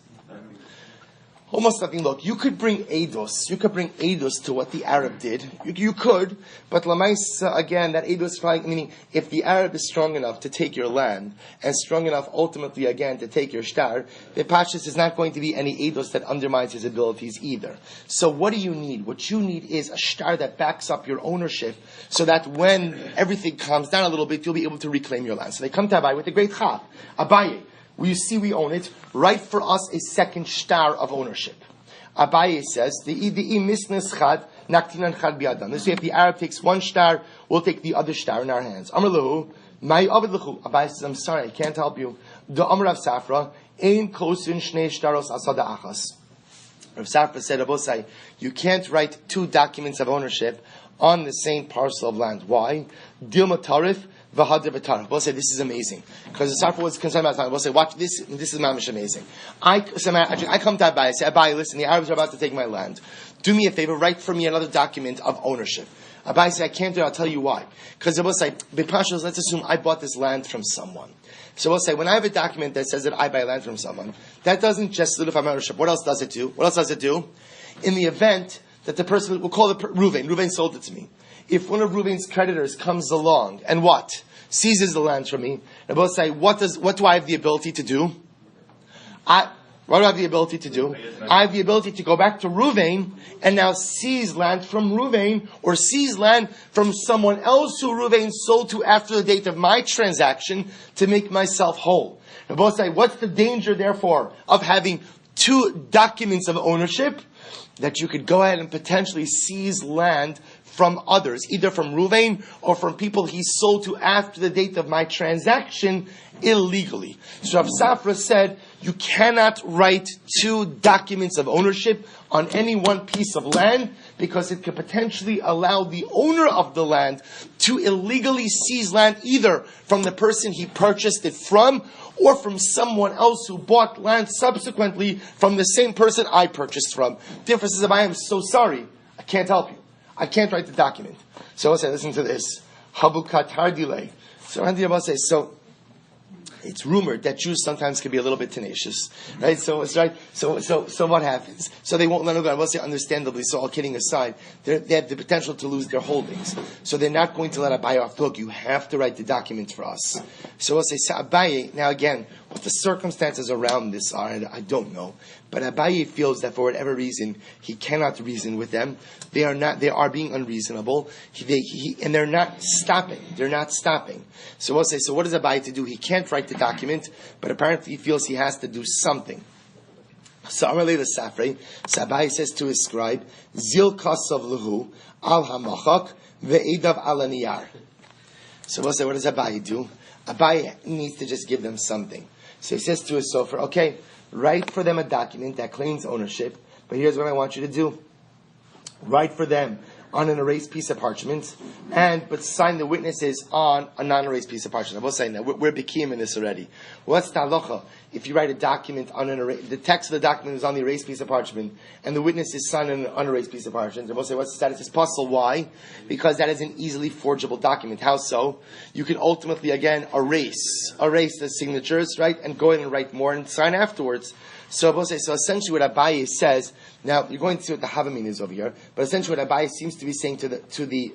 Almost nothing. Look, you could bring eidos. You could bring eidos to what the Arab did. You could, but lamaisa again, that eidos probably meaning if the Arab is strong enough to take your land and strong enough ultimately again to take your shtar, the pashtus is not going to be any eidos that undermines his abilities either. So what do you need? What you need is a shtar that backs up your ownership, so that when everything calms down a little bit, you'll be able to reclaim your land. So they come to Abaye with a great chap. Abaye, you see we own it, write for us a second shtar of ownership. Abaye says, this way if the Arab takes one shtar, we'll take the other shtar in our hands. Abaye says, I'm sorry, I can't help you. Rav Safra said, Abosai, you can't write two documents of ownership on the same parcel of land. Why? Dilma Tarif, We'll say this is amazing because the Sarfa was concerned about time. We'll say, watch this. This is mamish amazing. I come to Abai. I say, Abai, listen, the Arabs are about to take my land. Do me a favor, write for me another document of ownership. Abai said, I can't do it. I'll tell you why. Because we'll say, let's assume I bought this land from someone. So we'll say, when I have a document that says that I buy land from someone, that doesn't just solidify my ownership. What else does it do? In the event that the person, we'll call it Reuven sold it to me. If one of Reuven's creditors comes along and seizes the land from me, and both say, what do I have the ability to do? What do I have the ability to do? I have the ability to go back to Reuven and now seize land from Reuven, or seize land from someone else who Reuven sold to after the date of my transaction to make myself whole. And both say, what's the danger, therefore, of having two documents of ownership? That you could go ahead and potentially seize land from others, either from Ruvain or from people he sold to after the date of my transaction, illegally. So Rav Safra said, you cannot write two documents of ownership on any one piece of land, because it could potentially allow the owner of the land to illegally seize land either from the person he purchased it from or from someone else who bought land subsequently from the same person I purchased from. Difference is, if I am so sorry, I can't help you. I can't write the document. So I'll say, listen to this. Habukatar delay. So Randy Abba says, so it's rumored that Jews sometimes can be a little bit tenacious, right? So it's right. So what happens? So they won't let them go. I will say, understandably. So all kidding aside, they have the potential to lose their holdings. So they're not going to let Abaye off the hook. You have to write the document for us. So we'll say, Abaye. Now again, what the circumstances around this are, I don't know. But Abaye feels that for whatever reason he cannot reason with them. They are being unreasonable. And they're not stopping. They're not stopping. So we'll say, so what is Abaye to do? He can't write the document, but apparently he feels he has to do something. So Amalei the Safrei, Abaye says to his scribe, Zil kasav lehu al hamachak ve'edav al aniyar. So we'll say, what does Abaye do? Abaye needs to just give them something. So he says to his sofer, okay, write for them a document that claims ownership, but here's what I want you to do. Write for them on an erased piece of parchment, but sign the witnesses on a non-erased piece of parchment. I will say now, we're bekim in this already. What's the halacha? If you write a document on the text of the document is on the erased piece of parchment, and the witness is signed on an unerased piece of parchment, I will say, what's the status? It's possible. Why? Because that is an easily forgeable document. How so? You can ultimately, again, erase the signatures, right, and go in and write more and sign afterwards. So essentially what Abaye says, now you're going to see what the Havamin is over here, but essentially what Abaye seems to be saying to the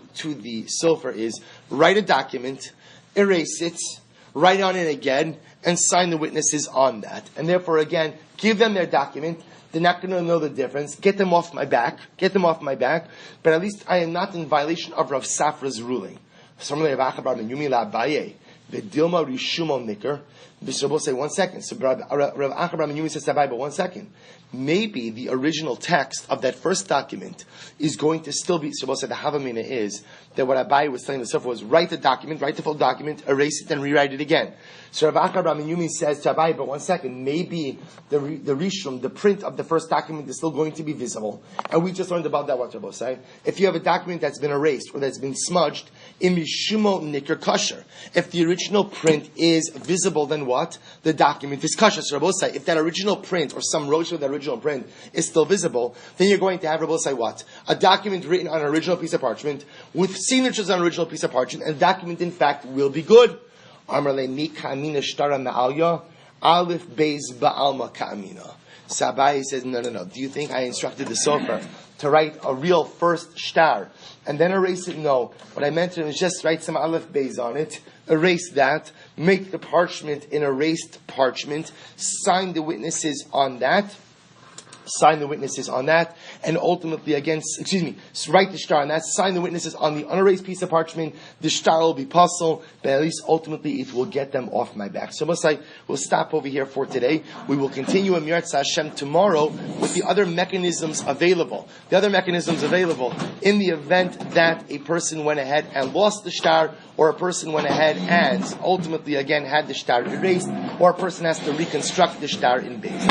sofer is, write a document, erase it, write on it again, and sign the witnesses on that. And therefore again, give them their document. They're not going to know the difference. Get them off my back. But at least I am not in violation of Rav Safra's ruling. The Dilma Rishumon Nicker. Bishop will say, 1 second. So Rav Achabar and Yomi says, but 1 second. Maybe the original text of that first document is going to still be, so we'll say the Havamina is, that what Abaye was telling the Sefer was, write the full document, erase it, and rewrite it again. So Rav Achabar and Yomi says to Abaye, but 1 second, maybe the Rishum, the print of the first document is still going to be visible. And we just learned about that, what Rabbi say. If you have a document that's been erased, or that's been smudged, in Mishumo Nicker Kasher. If the original print is visible, then what? The document is kasher. So Rabbi say, if that original print, or some rosh of the original print, is still visible, then you're going to have, Rabbi say, what? A document written on an original piece of parchment, with signatures on an original piece of parchment, and the document, in fact, will be good. Amarle mi ka'amina shtara ma'alya, alif beis ba'alma ka'amina. Sabai says, no. Do you think I instructed the sofer to write a real first shtar and then erase it? No. What I meant to do is just write some aleph beis on it, erase that, make the parchment an erased parchment, sign the witnesses on that, and ultimately write the shtar on that, sign the witnesses on the unerased piece of parchment. The shtar will be puzzle, but at least ultimately it will get them off my back. So we'll stop over here for today. We will continue in Mirat Hashem tomorrow with the other mechanisms available. In the event that a person went ahead and lost the shtar, or a person went ahead and ultimately again had the shtar erased, or a person has to reconstruct the shtar in Beis.